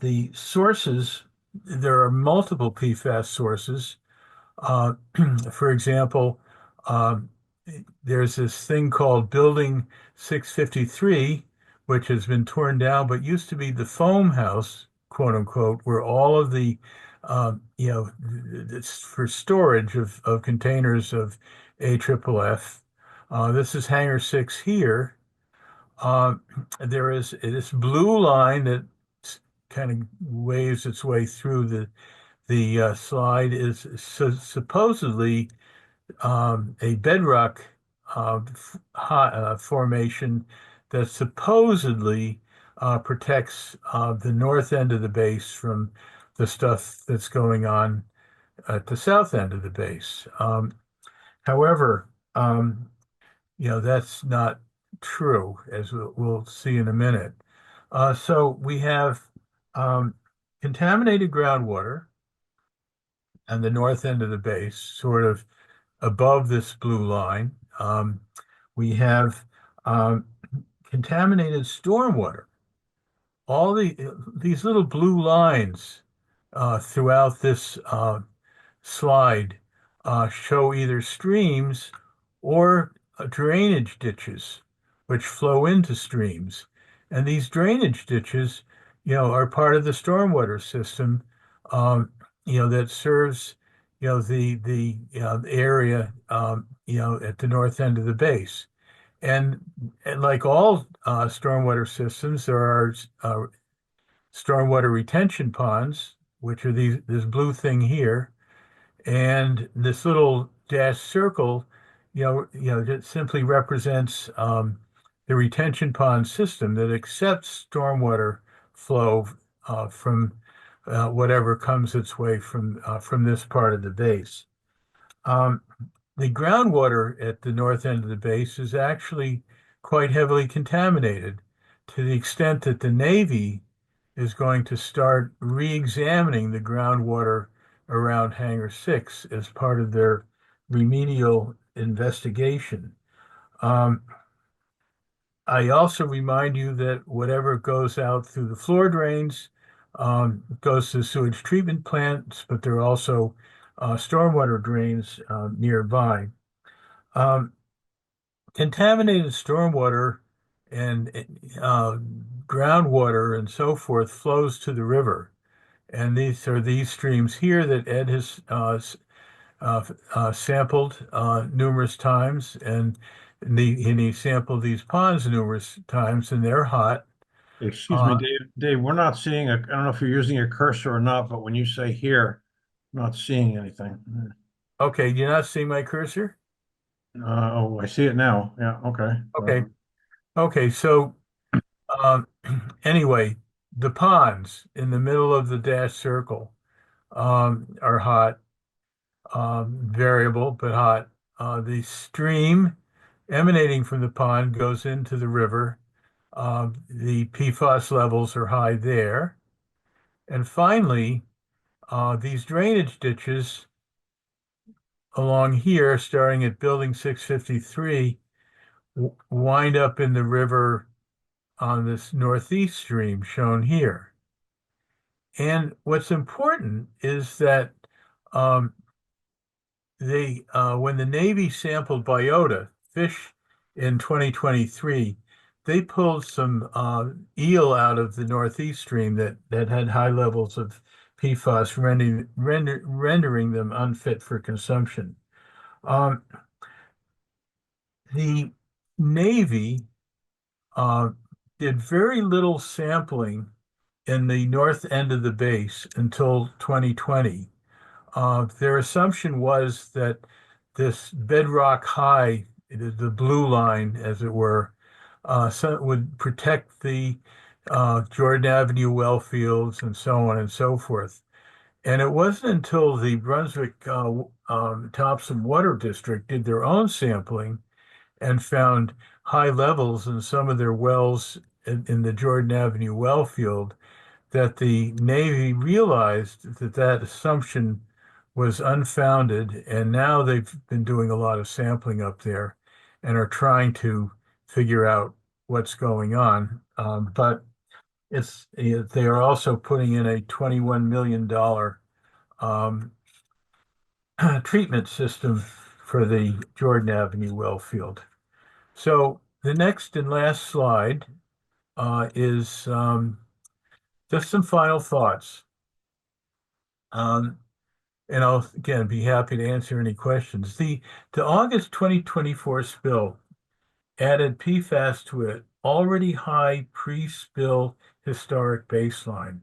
the sources, there are multiple PFAS sources. For example, there's this thing called Building 653, which has been torn down, but used to be the foam house, quote unquote, where all of the, it's for storage of containers of AFFF. This is Hangar 6 here. There is this blue line that kind of waves its way through the slide is supposedly a bedrock formation that supposedly protects the north end of the base from the stuff that's going on at the south end of the base. However, that's not true, as we'll see in a minute. So we have contaminated groundwater on the north end of the base, sort of above this blue line. We have contaminated stormwater. All these little blue lines throughout this slide show either streams or drainage ditches, which flow into streams. And these drainage ditches, are part of the stormwater system, that serves, the area, at the north end of the base. And like all stormwater systems, there are stormwater retention ponds, which are this blue thing here, and this little dash circle, that simply represents the retention pond system that accepts stormwater flow from whatever comes its way from this part of the base. The groundwater at the north end of the base is actually quite heavily contaminated, to the extent that the Navy is going to start re-examining the groundwater around Hangar 6 as part of their remedial investigation. I also remind you that whatever goes out through the floor drains goes to sewage treatment plants, but there are also stormwater drains nearby. Um, Contaminated stormwater and groundwater and so forth flows to the river. And these are these streams here that Ed has sampled numerous times, and he sampled these ponds numerous times, and they're hot.
Excuse me, Dave, we're not seeing I don't know if you're using your cursor or not, but when you say here, I'm not seeing anything.
Okay, do you not see my cursor?
Oh, I see it now. Yeah, okay.
Okay, okay. So anyway, the ponds in the middle of the dashed circle are hot, variable but hot. The stream emanating from the pond goes into the river. The PFAS levels are high there. And finally, these drainage ditches along here, starting at building 653, wind up in the river on this northeast stream shown here. And what's important is that um, when the Navy sampled biota fish in 2023, they pulled some eel out of the northeast stream that had high levels of PFAS, rendering them unfit for consumption. Um, the Navy uh, did very little sampling in the north end of the base until 2020. Their assumption was that this bedrock high, the blue line, as it were, would protect the Jordan Avenue well fields and so on and so forth. And it wasn't until the Brunswick Thompson Water District did their own sampling and found high levels in some of their wells in the Jordan Avenue well field that the Navy realized that that assumption was unfounded, and now they've been doing a lot of sampling up there and are trying to figure out what's going on. But they are also putting in a $21 million um, treatment system for the Jordan Avenue well field. So the next and last slide is just some final thoughts. And I'll again be happy to answer any questions. The August 2024 spill added PFAS to an already high pre-spill historic baseline.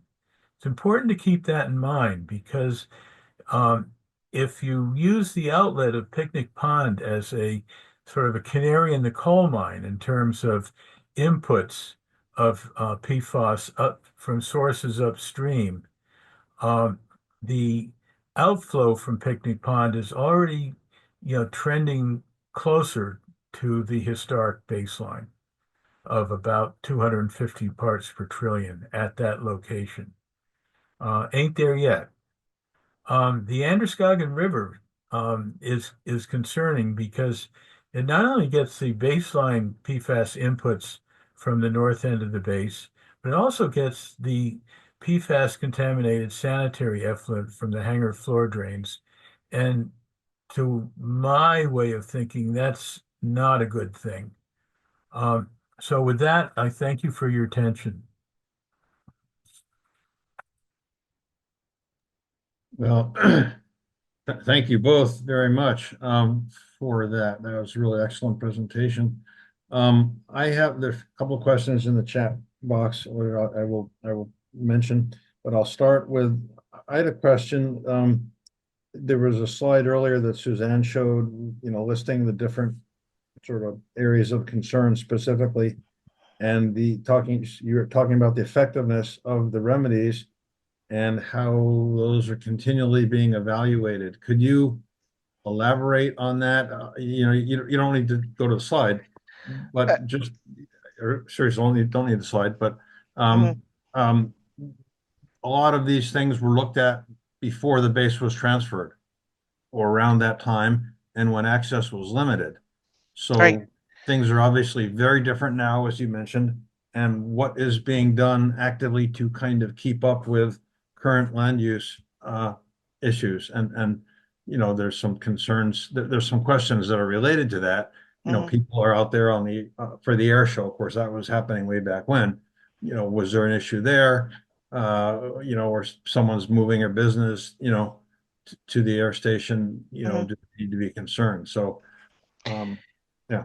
It's important to keep that in mind because um, if you use the outlet of Picnic Pond as a sort of a canary in the coal mine in terms of inputs of PFAS up from sources upstream, um, the outflow from Picnic Pond is already, trending closer to the historic baseline of about 250 parts per trillion at that location. Ain't there yet. The Androscoggin River is concerning because it not only gets the baseline PFAS inputs from the north end of the base, but it also gets the PFAS contaminated sanitary effluent from the hangar floor drains. And to my way of thinking, that's not a good thing. So with that, I thank you for your attention.
Well, thank you both very much for that. That was a really excellent presentation. There's a couple of questions in the chat box where I will mention, but I'll start with, I had a question. There was a slide earlier that Suzanne showed, listing the different sort of areas of concern specifically, and you were talking about the effectiveness of the remedies and how those are continually being evaluated. Could you elaborate on that? You don't need to go to the slide, but just, or seriously, don't need the slide, but
Mhm.
a lot of these things were looked at before the base was transferred or around that time and when access was limited.
Right.
So things are obviously very different now, as you mentioned, and what is being done actively to kind of keep up with current land use issues. And there's some concerns, there's some questions that are related to that.
Mhm.
People are out there on the for the air show. Of course, that was happening way back when. Was there an issue there? Or someone's moving their business, to the air station,
Mhm.
do they need to be concerned. So, yeah.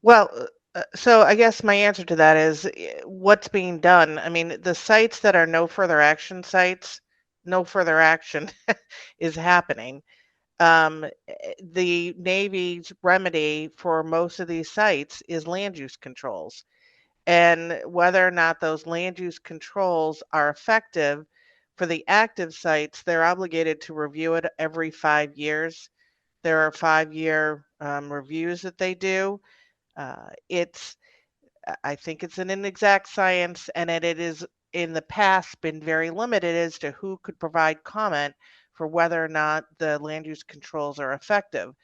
Well, so I guess my answer to that is what's being done. I mean, the sites that are no further action sites, no further action is happening. The Navy's remedy for most of these sites is land use controls. And whether or not those land use controls are effective for the active sites, they're obligated to review it every 5 years. There are 5-year reviews that they do. I think it's an inexact science, and it is in the past been very limited as to who could provide comment for whether or not the land use controls are effective.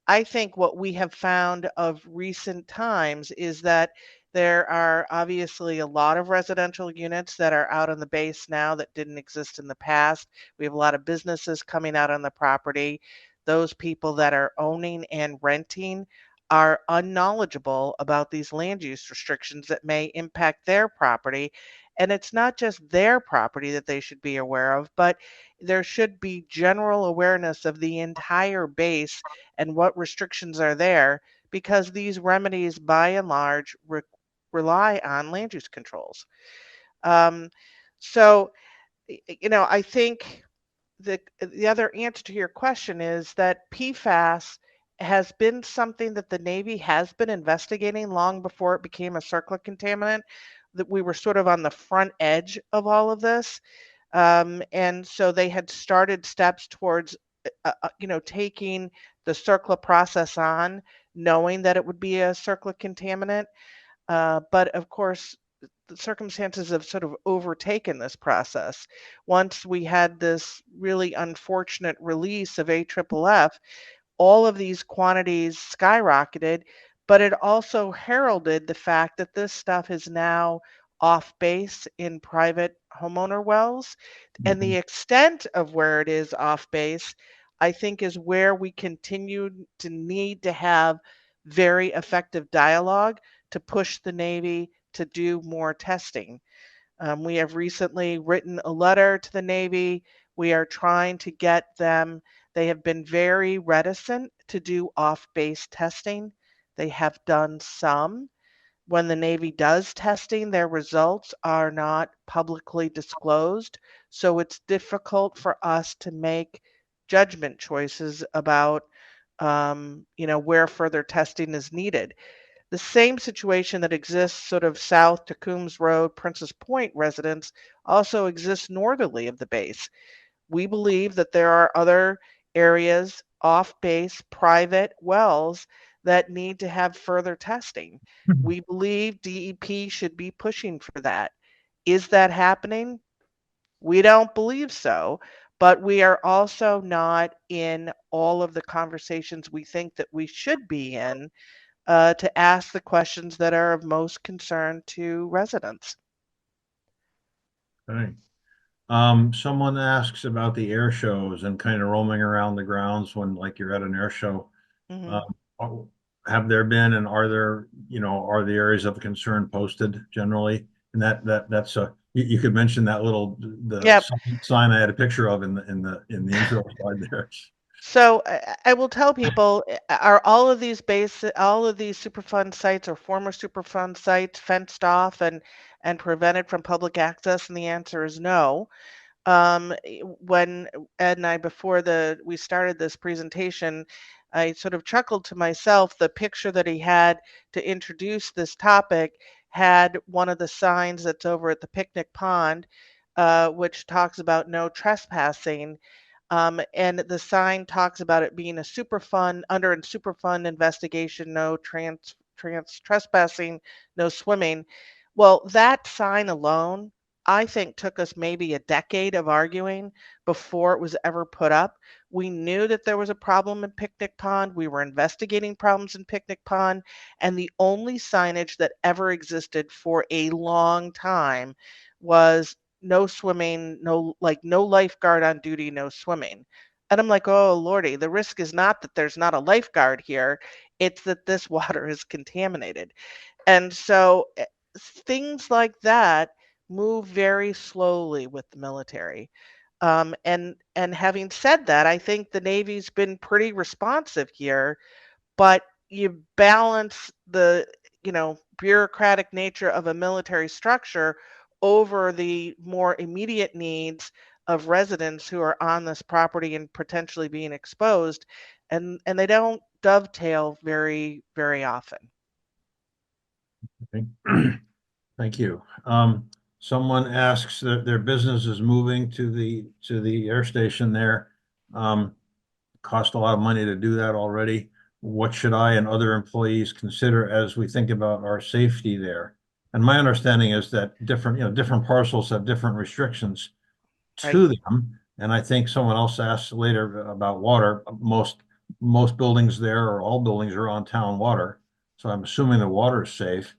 I think what we have found of recent times is that there are obviously a lot of residential units that are out on the base now that didn't exist in the past. We have a lot of businesses coming out on the property. Those people that are owning and renting are unknowledgeable about these land use restrictions that may impact their property. And it's not just their property that they should be aware of, but there should be general awareness of the entire base and what restrictions are there, because these remedies by and large rely on land use controls. Um, so, I think the other answer to your question is that PFAS has been something that the Navy has been investigating long before it became a CERCLA contaminant, that we were sort of on the front edge of all of this. And so they had started steps towards, taking the CERCLA process on, knowing that it would be a CERCLA contaminant. But of course, the circumstances have sort of overtaken this process. Once we had this really unfortunate release of AFFF, all of these quantities skyrocketed, but it also heralded the fact that this stuff is now off base in private homeowner wells. And the extent of where it is off base, I think, is where we continue to need to have very effective dialogue to push the Navy to do more testing. We have recently written a letter to the Navy. We are trying to get them. They have been very reticent to do off-base testing. They have done some. When the Navy does testing, their results are not publicly disclosed. So it's difficult for us to make judgment choices about, where further testing is needed. The same situation that exists sort of south to Coombs Road, Princess Point residents also exists northerly of the base. We believe that there are other areas off base, private wells that need to have further testing. We believe DEP should be pushing for that. Is that happening? We don't believe so, but we are also not in all of the conversations we think that we should be in to ask the questions that are of most concern to residents.
Okay. Someone asks about the air shows and kind of roaming around the grounds when like you're at an air show.
Mhm.
Have there been and are there, are the areas of concern posted generally? And that's you could mention that the
Yep.
sign I had a picture of in the intro slide there.
So I will tell people, are all of these Superfund sites or former Superfund sites fenced off and prevented from public access? And the answer is no. When Ed and I, before we started this presentation, I sort of chuckled to myself. The picture that he had to introduce this topic had one of the signs that's over at the picnic pond, which talks about no trespassing. And the sign talks about it being a Superfund, under a Superfund investigation, no trans trespassing, no swimming. Well, that sign alone I think took us maybe a decade of arguing before it was ever put up. We knew that there was a problem in Picnic Pond. We were investigating problems in Picnic Pond, and the only signage that ever existed for a long time was no swimming, no lifeguard on duty, no swimming. And I'm like, oh Lordy, the risk is not that there's not a lifeguard here, it's that this water is contaminated. And so things like that move very slowly with the military. And having said that, I think the Navy's been pretty responsive here, but you balance the, bureaucratic nature of a military structure over the more immediate needs of residents who are on this property and potentially being exposed, and they don't dovetail very, very often.
Okay. Thank you. Someone asks that their business is moving to the air station there. Cost a lot of money to do that already. What should I and other employees consider as we think about our safety there? And my understanding is that different parcels have different restrictions to them. And I think someone else asked later about water. Most buildings there, or all buildings, are on town water. So I'm assuming the water is safe.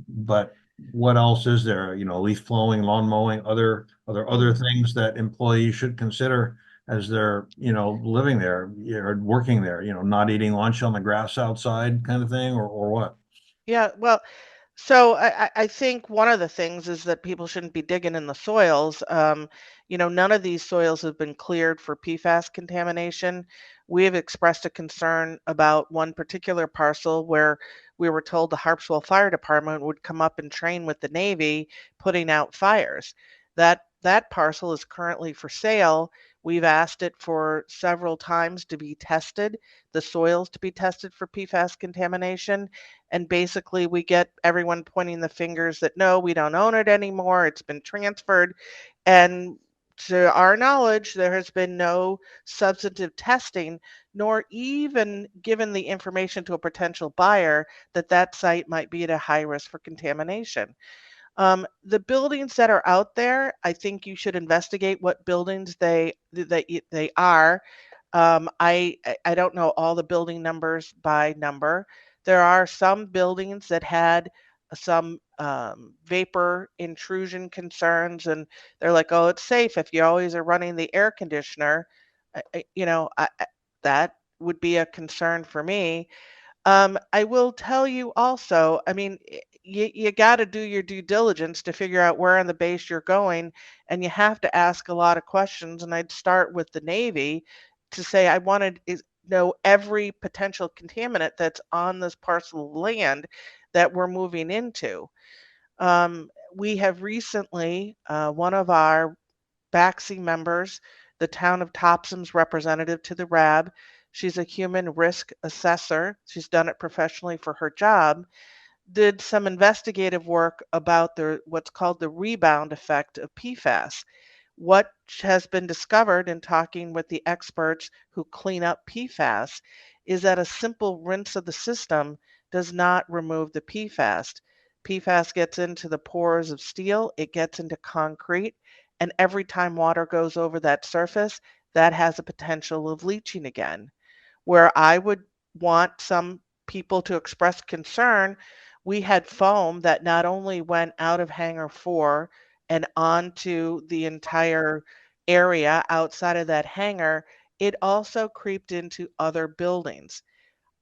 But what else is there? Leaf blowing, lawn mowing, other things that employees should consider as they're, living there or working there, not eating lunch on the grass outside kind of thing, or what?
Yeah, well, so I think one of the things is that people shouldn't be digging in the soils. None of these soils have been cleared for PFAS contamination. We have expressed a concern about one particular parcel where we were told the Harpswell Fire Department would come up and train with the Navy putting out fires. That parcel is currently for sale. We've asked it for several times to be tested, the soils to be tested for PFAS contamination. And basically, we get everyone pointing the fingers that no, we don't own it anymore. It's been transferred. And to our knowledge, there has been no substantive testing, nor even given the information to a potential buyer that that site might be at a high risk for contamination. The buildings that are out there, I think you should investigate what buildings they are. I don't know all the building numbers by number. There are some buildings that had some vapor intrusion concerns, and they're like, "Oh, it's safe if you always are running the air conditioner." That would be a concern for me. I will tell you also, I mean, you got to do your due diligence to figure out where on the base you're going, and you have to ask a lot of questions. And I'd start with the Navy to say, I wanted to know every potential contaminant that's on this parcel of land that we're moving into. We have recently, one of our BACSE members, the town of Topsom's representative to the RAB. She's a human risk assessor. She's done it professionally for her job. Did some investigative work about what's called the rebound effect of PFAS. What has been discovered in talking with the experts who clean up PFAS is that a simple rinse of the system does not remove the PFAS. PFAS gets into the pores of steel, it gets into concrete, and every time water goes over that surface, that has a potential of leaching again. Where I would want some people to express concern, we had foam that not only went out of Hangar 4 and onto the entire area outside of that hangar, it also creeped into other buildings.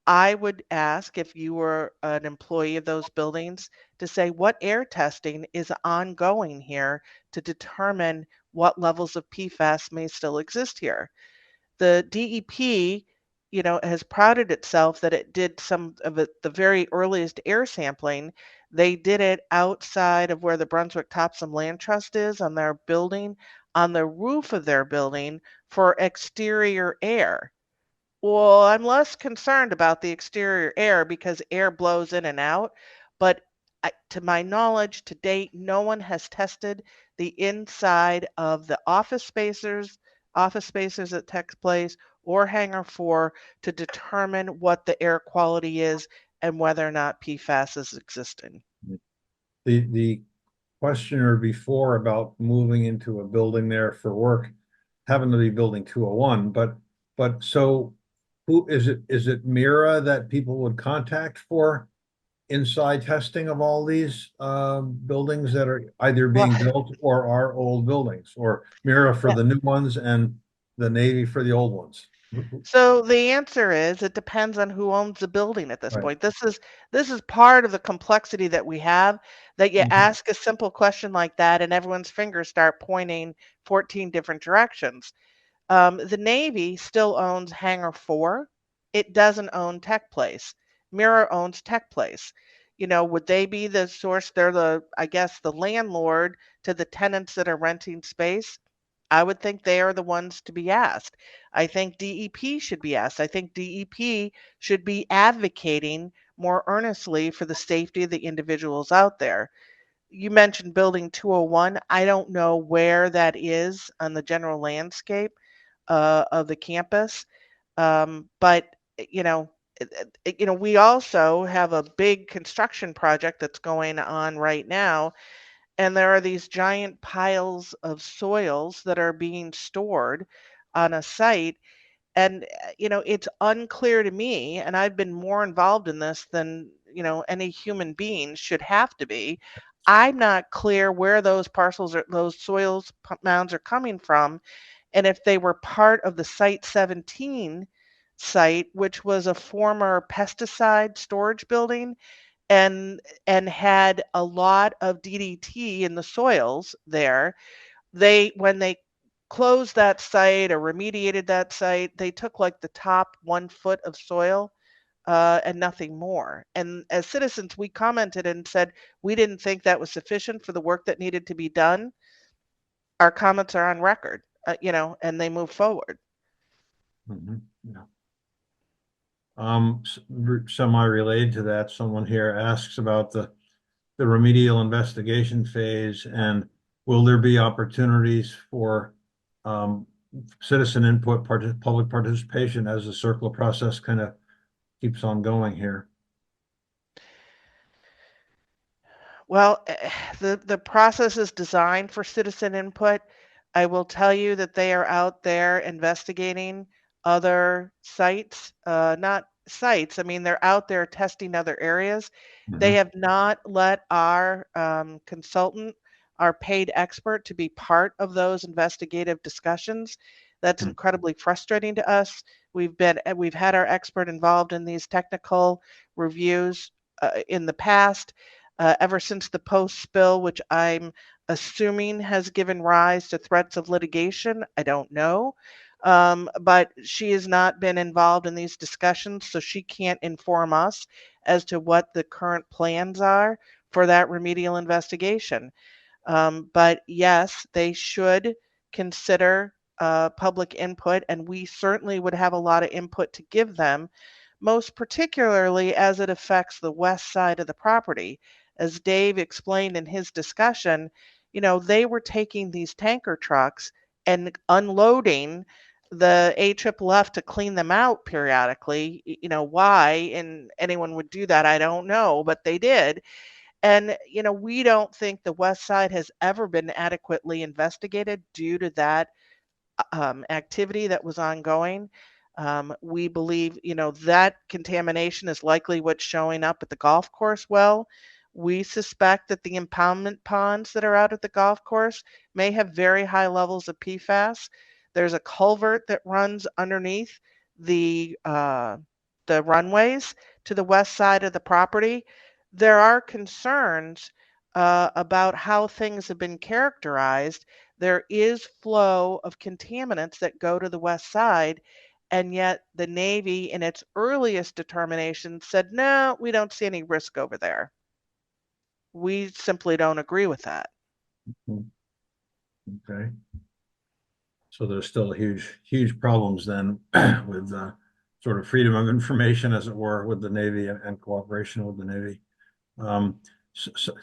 I would ask if you were an employee of those buildings to say what air testing is ongoing here to determine what levels of PFAS may still exist here. The DEP, has prided itself that it did some of it, the very earliest air sampling. They did it outside of where the Brunswick Topsom Land Trust is on their building, on the roof of their building for exterior air. Well, I'm less concerned about the exterior air because air blows in and out, but to my knowledge, to date, no one has tested the inside of the office spaces that takes place, or Hangar 4 to determine what the air quality is and whether or not PFAS is existing.
The questioner before about moving into a building there for work, happened to be building 201, but so who is it? Is it Mira that people would contact for inside testing of all these buildings that are either being
Well,
built or are old buildings, or Mira for the new ones and the Navy for the old ones?
so the answer is it depends on who owns the building at this
Right.
point. This is part of the complexity that we have, that you
Mhm.
ask a simple question like that and everyone's fingers start pointing 14 different directions. The Navy still owns Hangar 4. It doesn't own Tech Place. Mirror owns Tech Place. Would they be the source? They're I guess, the landlord to the tenants that are renting space. I would think they are the ones to be asked. I think DEP should be asked. I think DEP should be advocating more earnestly for the safety of the individuals out there. You mentioned building 201. I don't know where that is on the general landscape of the campus. But you know, we also have a big construction project that's going on right now, and there are these giant piles of soils that are being stored on a site. And it's unclear to me, and I've been more involved in this than any human being should have to be. I'm not clear where those parcels or those mounds are coming from, and if they were part of the Site 17 site, which was a former pesticide storage building and had a lot of DDT in the soils there. When they closed that site or remediated that site, they took like the top 1 foot of soil and nothing more. And as citizens, we commented and said we didn't think that was sufficient for the work that needed to be done. Our comments are on record, and they move forward.
Mhm. Yeah. Semi-related to that, someone here asks about the remedial investigation phase, and will there be opportunities for citizen input, public participation as the circular process kind of keeps on going here?
Well, the process is designed for citizen input. I will tell you that they are out there investigating other sites, not sites. I mean, they're out there testing other areas. They
Mhm.
have not let our consultant, our paid expert, to be part of those investigative discussions. That's
Mhm.
incredibly frustrating to us. We've had our expert involved in these technical reviews in the past ever since the post spill, which I'm assuming has given rise to threats of litigation. I don't know. But she has not been involved in these discussions, so she can't inform us as to what the current plans are for that remedial investigation. But yes, they should consider public input, and we certainly would have a lot of input to give them, most particularly as it affects the west side of the property. As Dave explained in his discussion, they were taking these tanker trucks and unloading the AFFF to clean them out periodically. Why and anyone would do that, I don't know, but they did. And, we don't think the West Side has ever been adequately investigated due to that activity that was ongoing. We believe, that contamination is likely what's showing up at the golf course well. We suspect that the impoundment ponds that are out at the golf course may have very high levels of PFAS. There's a culvert that runs underneath the runways to the west side of the property. There are concerns about how things have been characterized. There is flow of contaminants that go to the west side, and yet the Navy, in its earliest determination, said, no, we don't see any risk over there. We simply don't agree with that.
Okay. So there's still huge problems then with sort of freedom of information, as it were, with the Navy and cooperation with the Navy.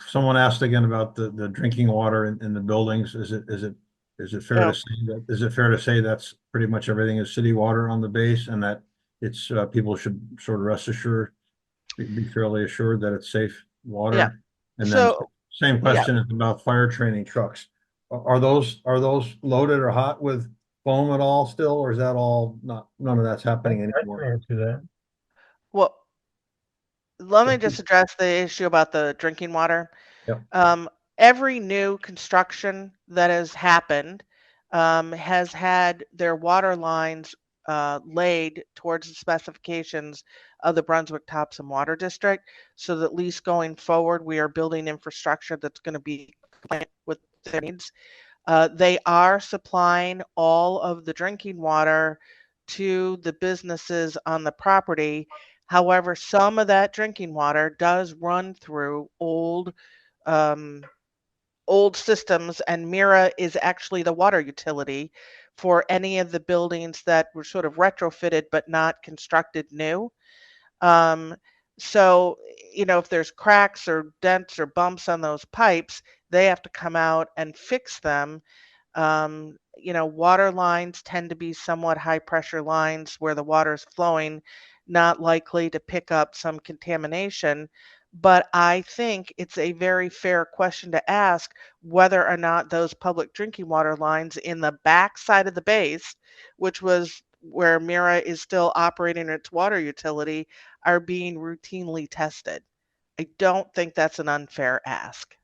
Someone asked again about the drinking water in the buildings. Is it fair to
Oh,
say that's pretty much everything is city water on the base, and that it's people should sort of rest assured, be fairly assured that it's safe
yeah.
water? And then
So
Same question about fire training trucks. Are those loaded or hot with foam at all still, or is that all not, none of that's happening
I can
anymore?
answer that.
Well, let me just address the issue about the drinking water.
Yep.
Every new construction that has happened has had their water lines laid towards the specifications of the Brunswick Topsom Water District, so that at least going forward, we are building infrastructure that's going to be compliant with their needs. They are supplying all of the drinking water to the businesses on the property. However, some of that drinking water does run through um, old systems, and Mira is actually the water utility for any of the buildings that were sort of retrofitted but not constructed new. Um, so, if there's cracks or dents or bumps on those pipes, they have to come out and fix them. Water lines tend to be somewhat high pressure lines where the water is flowing, not likely to pick up some contamination. But I think it's a very fair question to ask whether or not those public drinking water lines in the back side of the base, which was where Mira is still operating its water utility, are being routinely tested. I don't think that's an unfair ask.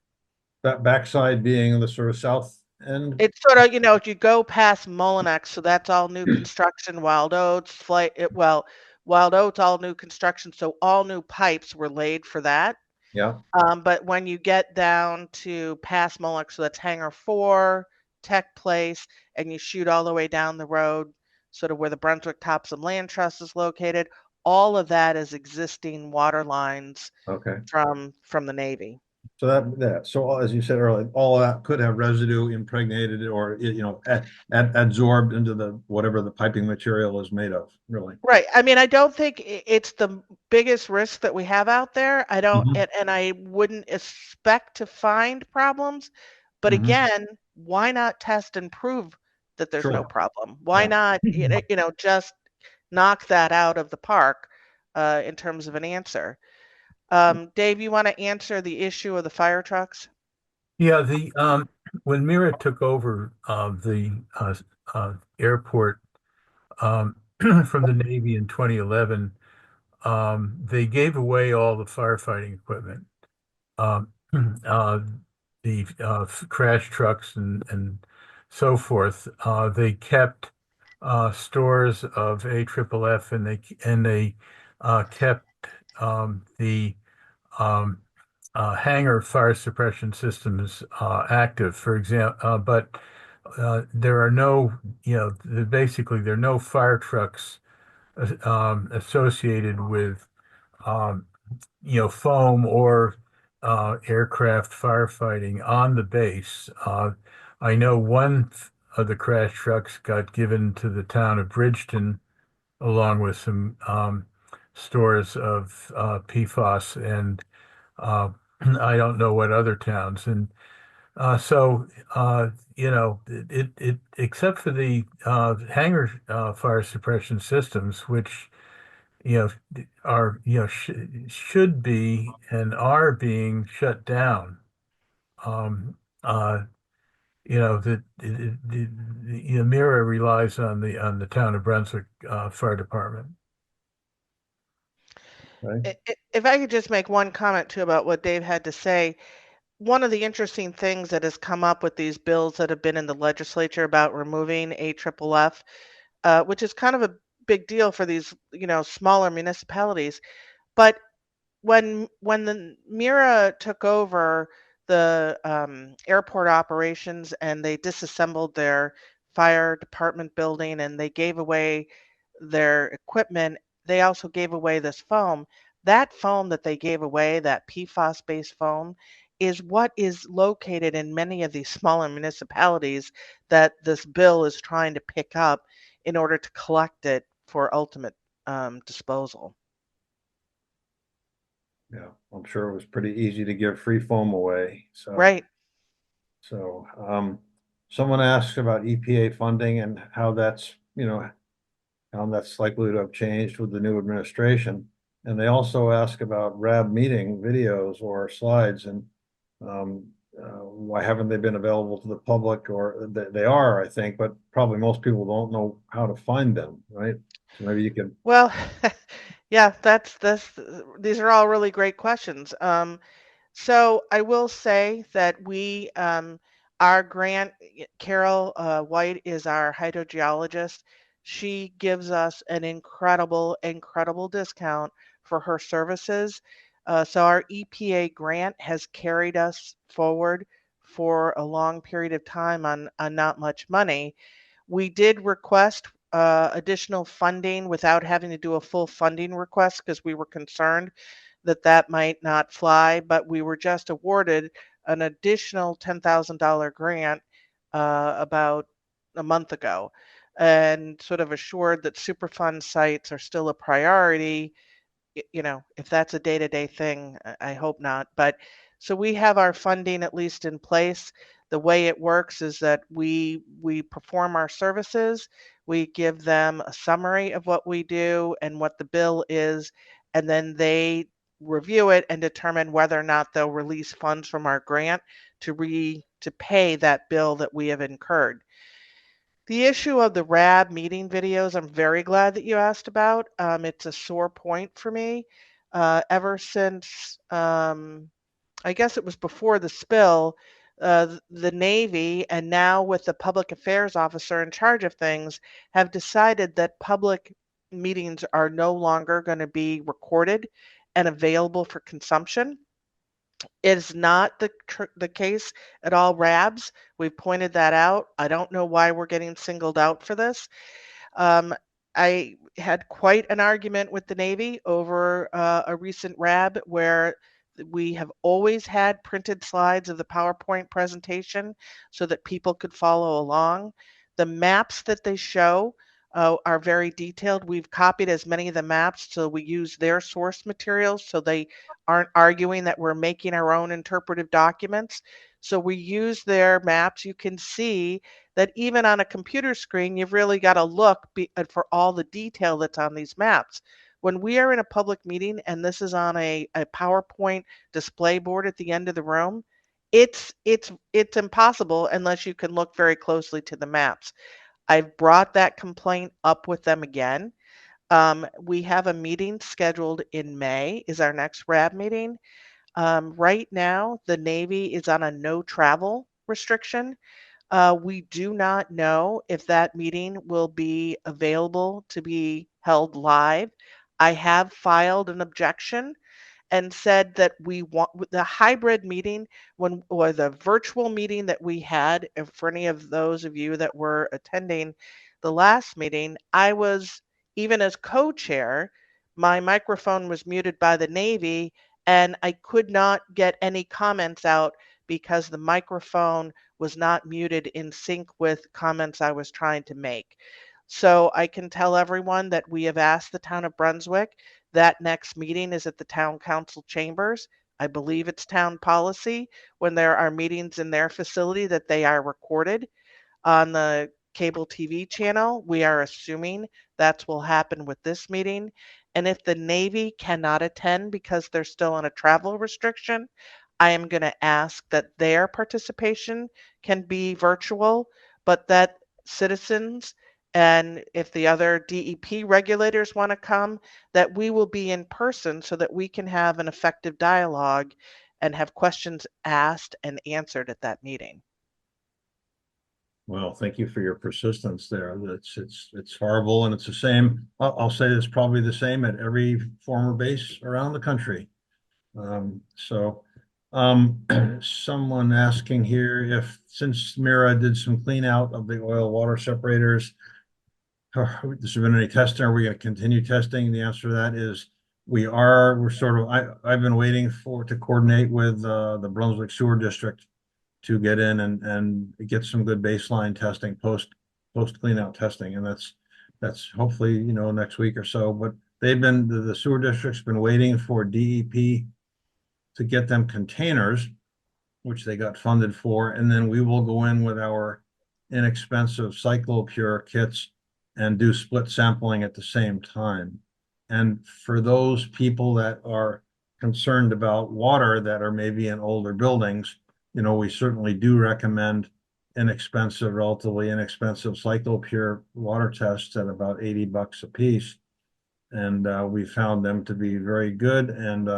That backside being the sort of south end?
It's sort of, if you go past Mullinex, so that's all new construction, Wild Oats, Wild Oats, all new construction, so all new pipes were laid for that.
Yeah,
But when you get down to past Mullinex, so that's Hangar 4, Tech Place, and you shoot all the way down the road, sort of where the Brunswick Topsom Land Trust is located, all of that is existing water lines
okay.
from the Navy.
So so as you said earlier, all of that could have residue impregnated or, absorbed into whatever the piping material is made of, really.
Right. I mean, I don't think it's the biggest risk that we have out there. I don't,
Mhm.
and I wouldn't expect to find problems. But
Mhm.
again, why not test and prove that there's no
Sure.
problem? Why
Yeah.
not, just knock that out of the park in terms of an answer? Dave, you want to answer the issue of the fire trucks?
Yeah, when Mira took over the airport from the Navy in 2011, they gave away all the firefighting equipment. Um, uh, the crash trucks and so forth. They kept stores of AFFF, and they kept the um, hangar fire suppression systems active, for example. But there are no, basically there are no fire trucks associated with um, foam or aircraft firefighting on the base. I know one of the crash trucks got given to the town of Bridgeton, along with some stores of PFAS, and I don't know what other towns. And so, it except for the hangar fire suppression systems, which are should be and are being shut down. Um, uh, the Mira relies on the town of Brunswick fire department.
Right.
If I could just make one comment too about what Dave had to say, one of the interesting things that has come up with these bills that have been in the legislature about removing AFFF, which is kind of a big deal for these, smaller municipalities. But when the Mira took over the airport operations and they disassembled their fire department building and they gave away their equipment, they also gave away this foam. That foam that they gave away, that PFAS-based foam, is what is located in many of these smaller municipalities that this bill is trying to pick up in order to collect it for ultimate disposal.
Yeah, I'm sure it was pretty easy to give free foam away.
Right.
So, someone asked about EPA funding and how that's, how that's likely to have changed with the new administration. And they also ask about RAB meeting videos or slides. And Why haven't they been available to the public? Or they are, I think, but probably most people don't know how to find them, right? So maybe you can.
Well, yeah, these are all really great questions. So I will say that our grant, Carol White is our hydrogeologist. She gives us an incredible discount for her services. So our EPA grant has carried us forward for a long period of time on not much money. We did request additional funding without having to do a full funding request because we were concerned that that might not fly, but we were just awarded an additional $10,000 grant about a month ago and sort of assured that Superfund sites are still a priority. If that's a day-to-day thing, I hope not. But so we have our funding at least in place. The way it works is that we perform our services, we give them a summary of what we do and what the bill is, and then they review it and determine whether or not they'll release funds from our grant to pay that bill that we have incurred. The issue of the RAB meeting videos, I'm very glad that you asked about. It's a sore point for me. Ever since, I guess it was before the spill, the Navy, and now with the public affairs officer in charge of things, have decided that public meetings are no longer going to be recorded and available for consumption. It is not the case at all RABs. We've pointed that out. I don't know why we're getting singled out for this. I had quite an argument with the Navy over a recent RAB where we have always had printed slides of the PowerPoint presentation so that people could follow along. The maps that they show are very detailed. We've copied as many of the maps so we use their source materials so they aren't arguing that we're making our own interpretive documents. So we use their maps. You can see that even on a computer screen, you've really got to look for all the detail that's on these maps. When we are in a public meeting and this is on a PowerPoint display board at the end of the room, it's impossible unless you can look very closely to the maps. I've brought that complaint up with them again. We have a meeting scheduled in May, is our next RAB meeting. Right now, the Navy is on a no travel restriction. We do not know if that meeting will be available to be held live. I have filed an objection and said that we want the hybrid meeting or the virtual meeting that we had. And for any of those of you that were attending the last meeting, I was, even as co-chair, my microphone was muted by the Navy and I could not get any comments out because the microphone was not muted in sync with comments I was trying to make. So I can tell everyone that we have asked the town of Brunswick. That next meeting is at the town council chambers. I believe it's town policy when there are meetings in their facility that they are recorded on the cable TV channel. We are assuming that's will happen with this meeting. And if the Navy cannot attend because they're still on a travel restriction, I am going to ask that their participation can be virtual, but that citizens and if the other DEP regulators want to come, that we will be in person so that we can have an effective dialogue and have questions asked and answered at that meeting.
Well, thank you for your persistence there. It's horrible, and it's the same. I'll say it's probably the same at every former base around the country. Someone asking here if since Mira did some clean out of the oil water separators, has there been any testing? Are we going to continue testing? The answer to that is we are. We're sort of. I've been waiting to coordinate with the Brunswick Sewer District to get in and get some good baseline testing post clean out testing, and that's hopefully next week or so. But they've been the sewer district's been waiting for DEP to get them containers, which they got funded for, and then we will go in with our inexpensive CycloPure kits and do split sampling at the same time. And for those people that are concerned about water that are maybe in older buildings, we certainly do recommend relatively inexpensive cyclopure water tests at about $80 a piece. And we found them to be very good and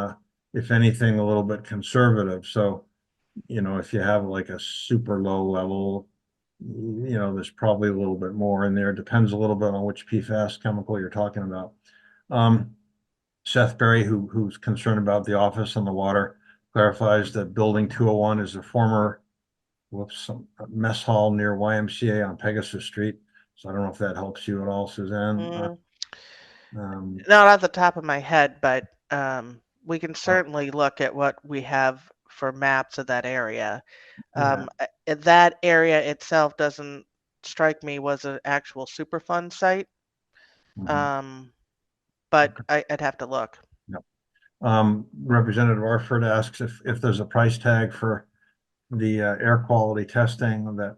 if anything, a little bit conservative. So, if you have like a super low level, there's probably a little bit more in there. Depends a little bit on which PFAS chemical you're talking about. Seth Berry, who's concerned about the office and the water, clarifies that Building 201 is a former mess hall near YMCA on Pegasus Street. So I don't know if that helps you at all, Suzanne.
Not off the top of my head, but we can certainly look at what we have for maps of that area. That area itself doesn't strike me was an actual Superfund site, but I'd have to look.
Representative Orford asks if there's a price tag for the air quality testing that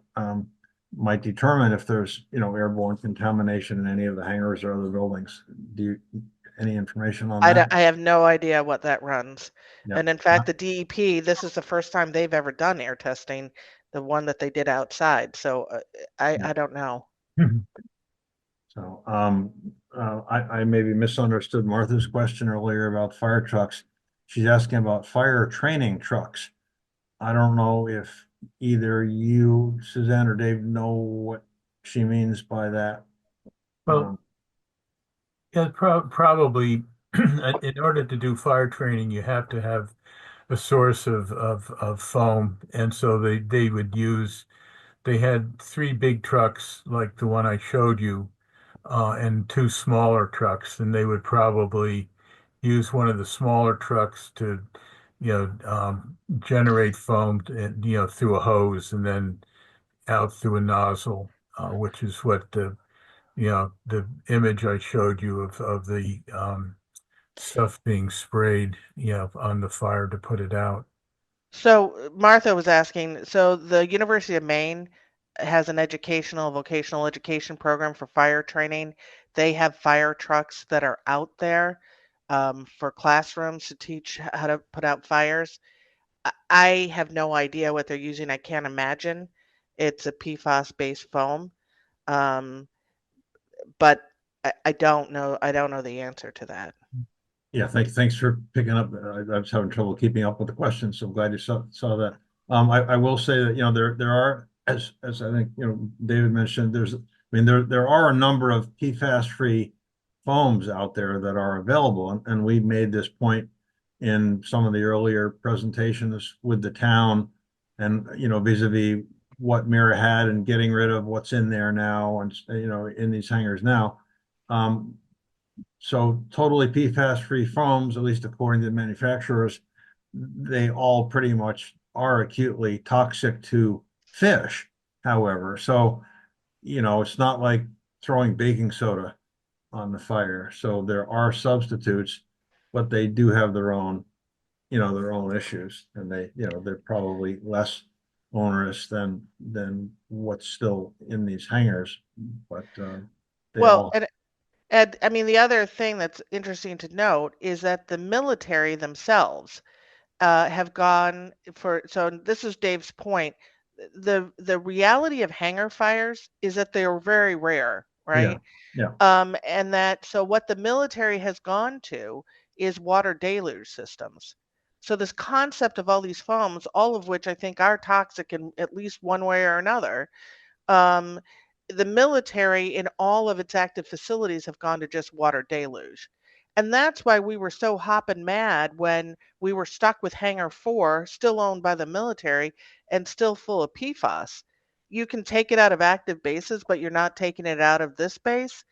might determine if there's airborne contamination in any of the hangars or other buildings. Any information on that?
I have no idea what that runs.
Yeah.
And in fact, the DEP, this is the first time they've ever done air testing, the one that they did outside. So I don't know.
So I maybe misunderstood Martha's question earlier about fire trucks. She's asking about fire training trucks. I don't know if either you, Suzanne, or Dave know what she means by that.
Well, yeah, probably in order to do fire training, you have to have a source of foam. And so they had 3 big trucks like the one I showed you, and 2 smaller trucks, and they would probably use one of the smaller trucks to, generate foam, through a hose and then out through a nozzle, which is what the image I showed you of the stuff being sprayed, on the fire to put it out.
So Martha was asking, so the University of Maine has an vocational education program for fire training. They have fire trucks that are out there for classrooms to teach how to put out fires. I have no idea what they're using. I can't imagine. It's a PFAS-based foam. But I don't know. I don't know the answer to that.
Yeah, thanks for picking up. I was having trouble keeping up with the questions, so I'm glad you saw that. I will say that there are, as I think David mentioned, there are a number of PFAS-free foams out there that are available, and we made this point in some of the earlier presentations with the town, and vis-a-vis what Mira had and getting rid of what's in there now, and in these hangars now. So totally PFAS-free foams, at least according to the manufacturers, they all pretty much are acutely toxic to fish, however. So, it's not like throwing baking soda on the fire. So there are substitutes, but they do have their own issues, and they're probably less onerous than what's still in these hangars. But
And I mean, the other thing that's interesting to note is that the military themselves have gone for, so this is Dave's point. The reality of hangar fires is that they are very rare, right?
Yeah.
And that, so what the military has gone to is water deluge systems. So this concept of all these foams, all of which I think are toxic in at least one way or another, the military in all of its active facilities have gone to just water deluge. And that's why we were so hopping mad when we were stuck with Hangar 4, still owned by the military and still full of PFAS. You can take it out of active bases, but you're not taking it out of this base.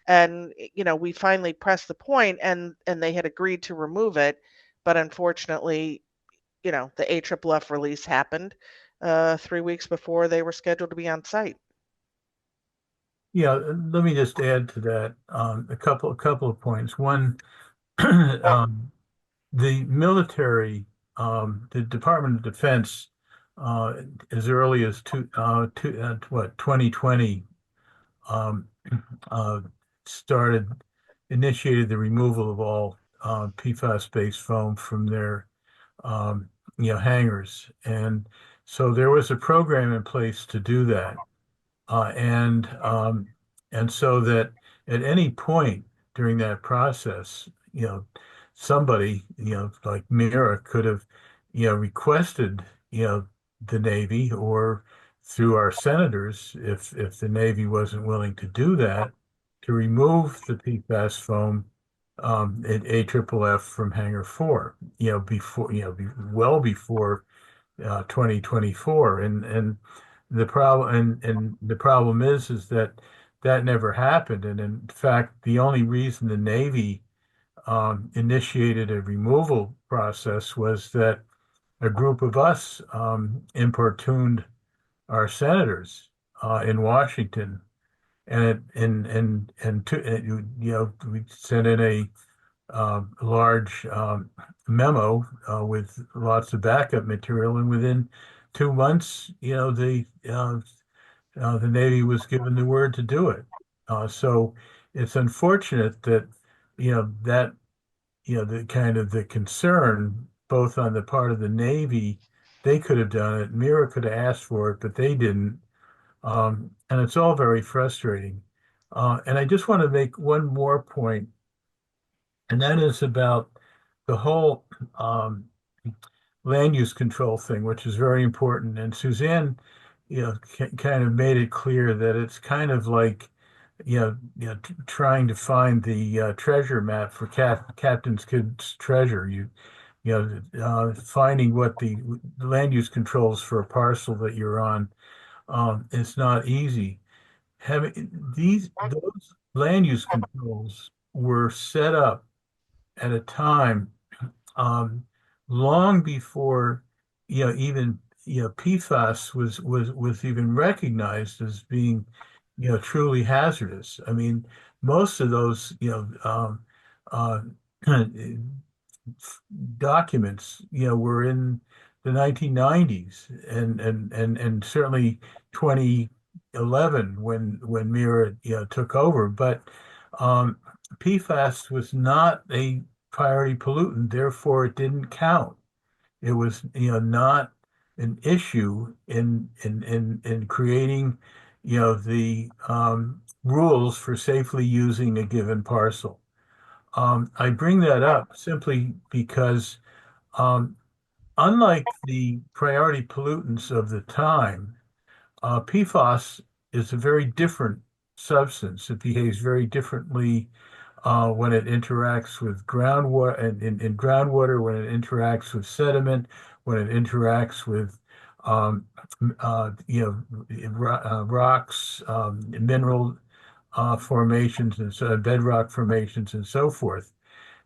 And, we finally pressed the point and they had agreed to remove it. But unfortunately, the AFFF release happened 3 weeks before they were scheduled to be on site.
Yeah, let me just add to that a couple of points. One, the military, the Department of Defense, as early as 2020, initiated the removal of all PFAS-based foam from their hangars. And so there was a program in place to do that. And so that at any point during that process, somebody, like Mira could have, requested, the Navy or through our senators, if the Navy wasn't willing to do that, to remove the PFAS foam at AFFF from Hangar 4, before, well before 2024. And the problem is that that never happened. And in fact, the only reason the Navy initiated a removal process was that a group of us importuned our senators in Washington, and we sent in a large memo with lots of backup material, and within 2 months, the Navy was given the word to do it. So it's unfortunate that that the kind of the concern both on the part of the Navy, they could have done it. Mira could have asked for it, but they didn't. And it's all very frustrating. And I just want to make one more point, and that is about the whole land use control thing, which is very important. And Suzanne, kind of made it clear that it's kind of like, trying to find the treasure map for Captain's Kidd's treasure. Finding what the land use controls for a parcel that you're on, it's not easy. Those land use controls were set up at a time long before even PFAS was even recognized as being truly hazardous. I mean, most of those uh, documents were in the 1990s and certainly 2011 when Mira took over. But PFAS was not a priority pollutant, therefore it didn't count. It was not an issue in creating the rules for safely using a given parcel. I bring that up simply because unlike the priority pollutants of the time, PFAS is a very different substance. It behaves very differently when it interacts with groundwater and in groundwater, when it interacts with sediment, when it interacts with rocks, mineral formations, and so bedrock formations, and so forth.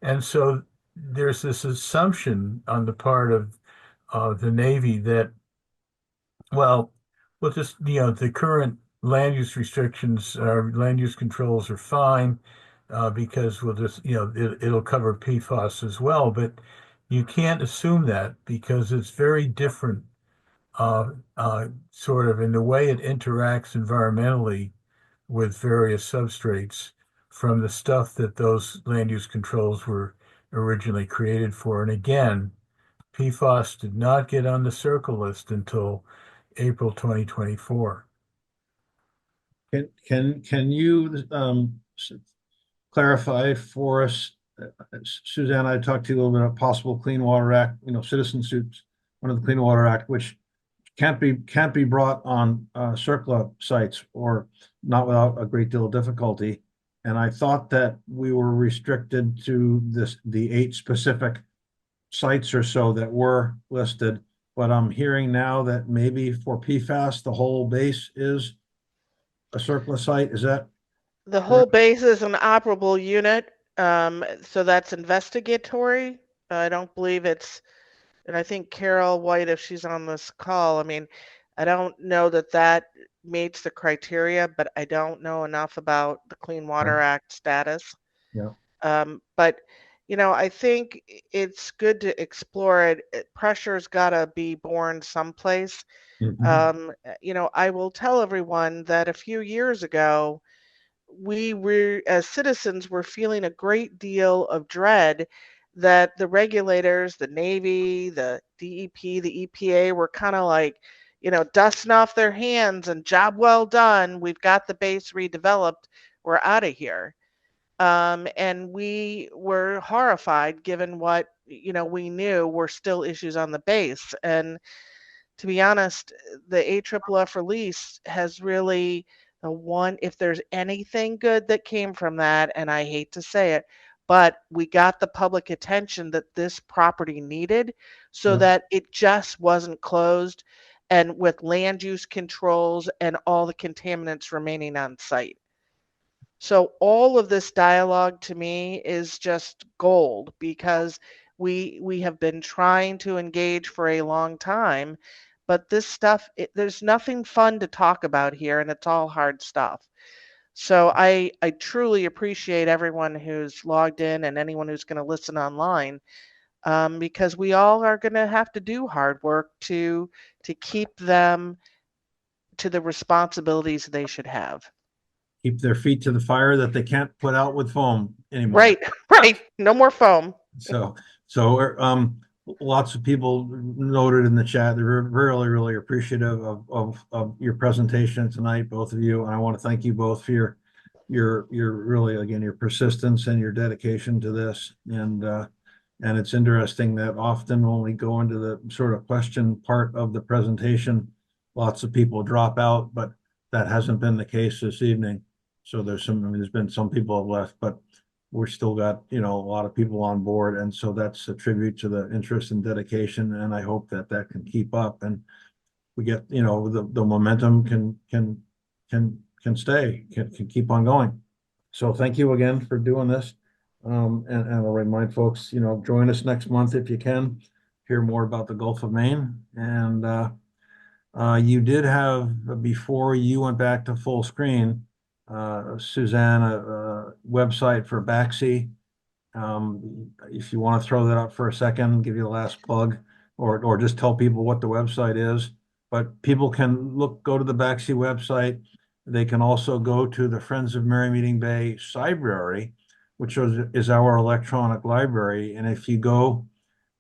And so there's this assumption on the part of the Navy that, well, we'll just, the current land use restrictions, land use controls are fine because we'll just, it'll cover PFAS as well. But you can't assume that because it's very different, sort of in the way it interacts environmentally with various substrates from the stuff that those land use controls were originally created for. And again, PFAS did not get on the circle list until April 2024.
Can you clarify for us, Suzanne? I talked to you a little bit about possible Clean Water Act, citizen suits under the Clean Water Act, which can't be brought on CERCLA sites or not without a great deal of difficulty. And I thought that we were restricted to the 8 specific sites or so that were listed, but I'm hearing now that maybe for PFAS, the whole base is a CERCLA site. Is that
The whole base is an operable unit, so that's investigatory. I don't believe it's, and I think Carol White, if she's on this call, I mean, I don't know that meets the criteria, but I don't know enough about the Clean Water Act status.
Yeah.
But I think it's good to explore it. Pressure's gotta be borne someplace.
Mhm.
I will tell everyone that a few years ago, we were, as citizens, were feeling a great deal of dread that the regulators, the Navy, the DEP, the EPA were kind of like, dusting off their hands and job well done. We've got the base redeveloped. We're out of here. And we were horrified given what, we knew were still issues on the base. And to be honest, the AFFF release has really if there's anything good that came from that, and I hate to say it, but we got the public attention that this property needed so
Yeah.
that it just wasn't closed and with land use controls and all the contaminants remaining on site. So all of this dialogue to me is just gold because we have been trying to engage for a long time, but this stuff there's nothing fun to talk about here, and it's all hard stuff. So I truly appreciate everyone who's logged in and anyone who's going to listen online, because we all are going to have to do hard work to keep them to the responsibilities they should have.
Keep their feet to the fire that they can't put out with foam anymore.
Right, right. No more foam.
So, lots of people noted in the chat, they're really, really appreciative of your presentation tonight, both of you. And I want to thank you both for your really, again, your persistence and your dedication to this. And it's interesting that often when we go into the sort of question part of the presentation, lots of people drop out, but that hasn't been the case this evening. So there's been some people have left, but we're still got, a lot of people on board. And so that's a tribute to the interest and dedication. And I hope that can keep up and we get, the momentum can stay, can keep on going. So thank you again for doing this. And I'll remind folks, join us next month if you can, hear more about the Gulf of Maine. And you did have, before you went back to full screen, Suzanne, a website for BACSE. If you want to throw that up for a second, give you the last plug, or just tell people what the website is. But people can go to the BACSE website. They can also go to the Friends of Merrymeeting Bay Library, which is our electronic library. And if you go,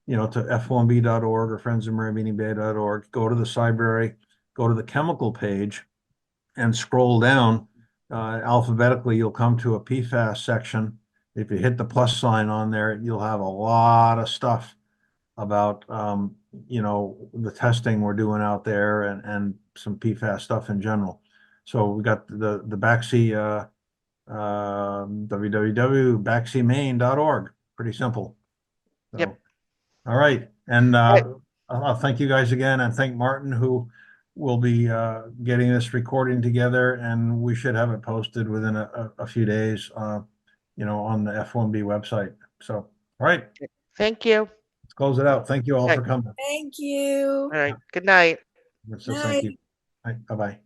to FOMB.org or friendsofmerrymeetingbay.org, go to the library, go to the chemical page, and scroll down alphabetically. You'll come to a PFAS section. If you hit the plus sign on there, you'll have a lot of stuff about the testing we're doing out there and some PFAS stuff in general. So we got the BACSE www.bacsememaine.org. Pretty simple. So,
Yep.
All right. And
Right.
I'll thank you guys again and thank Martin, who will be getting this recording together, and we should have it posted within a few days, on the FOMB website. So, all right.
Thank you.
Let's close it out. Thank you all
Okay.
for coming.
Thank you.
All right. Good night.
So thank you. Bye-bye.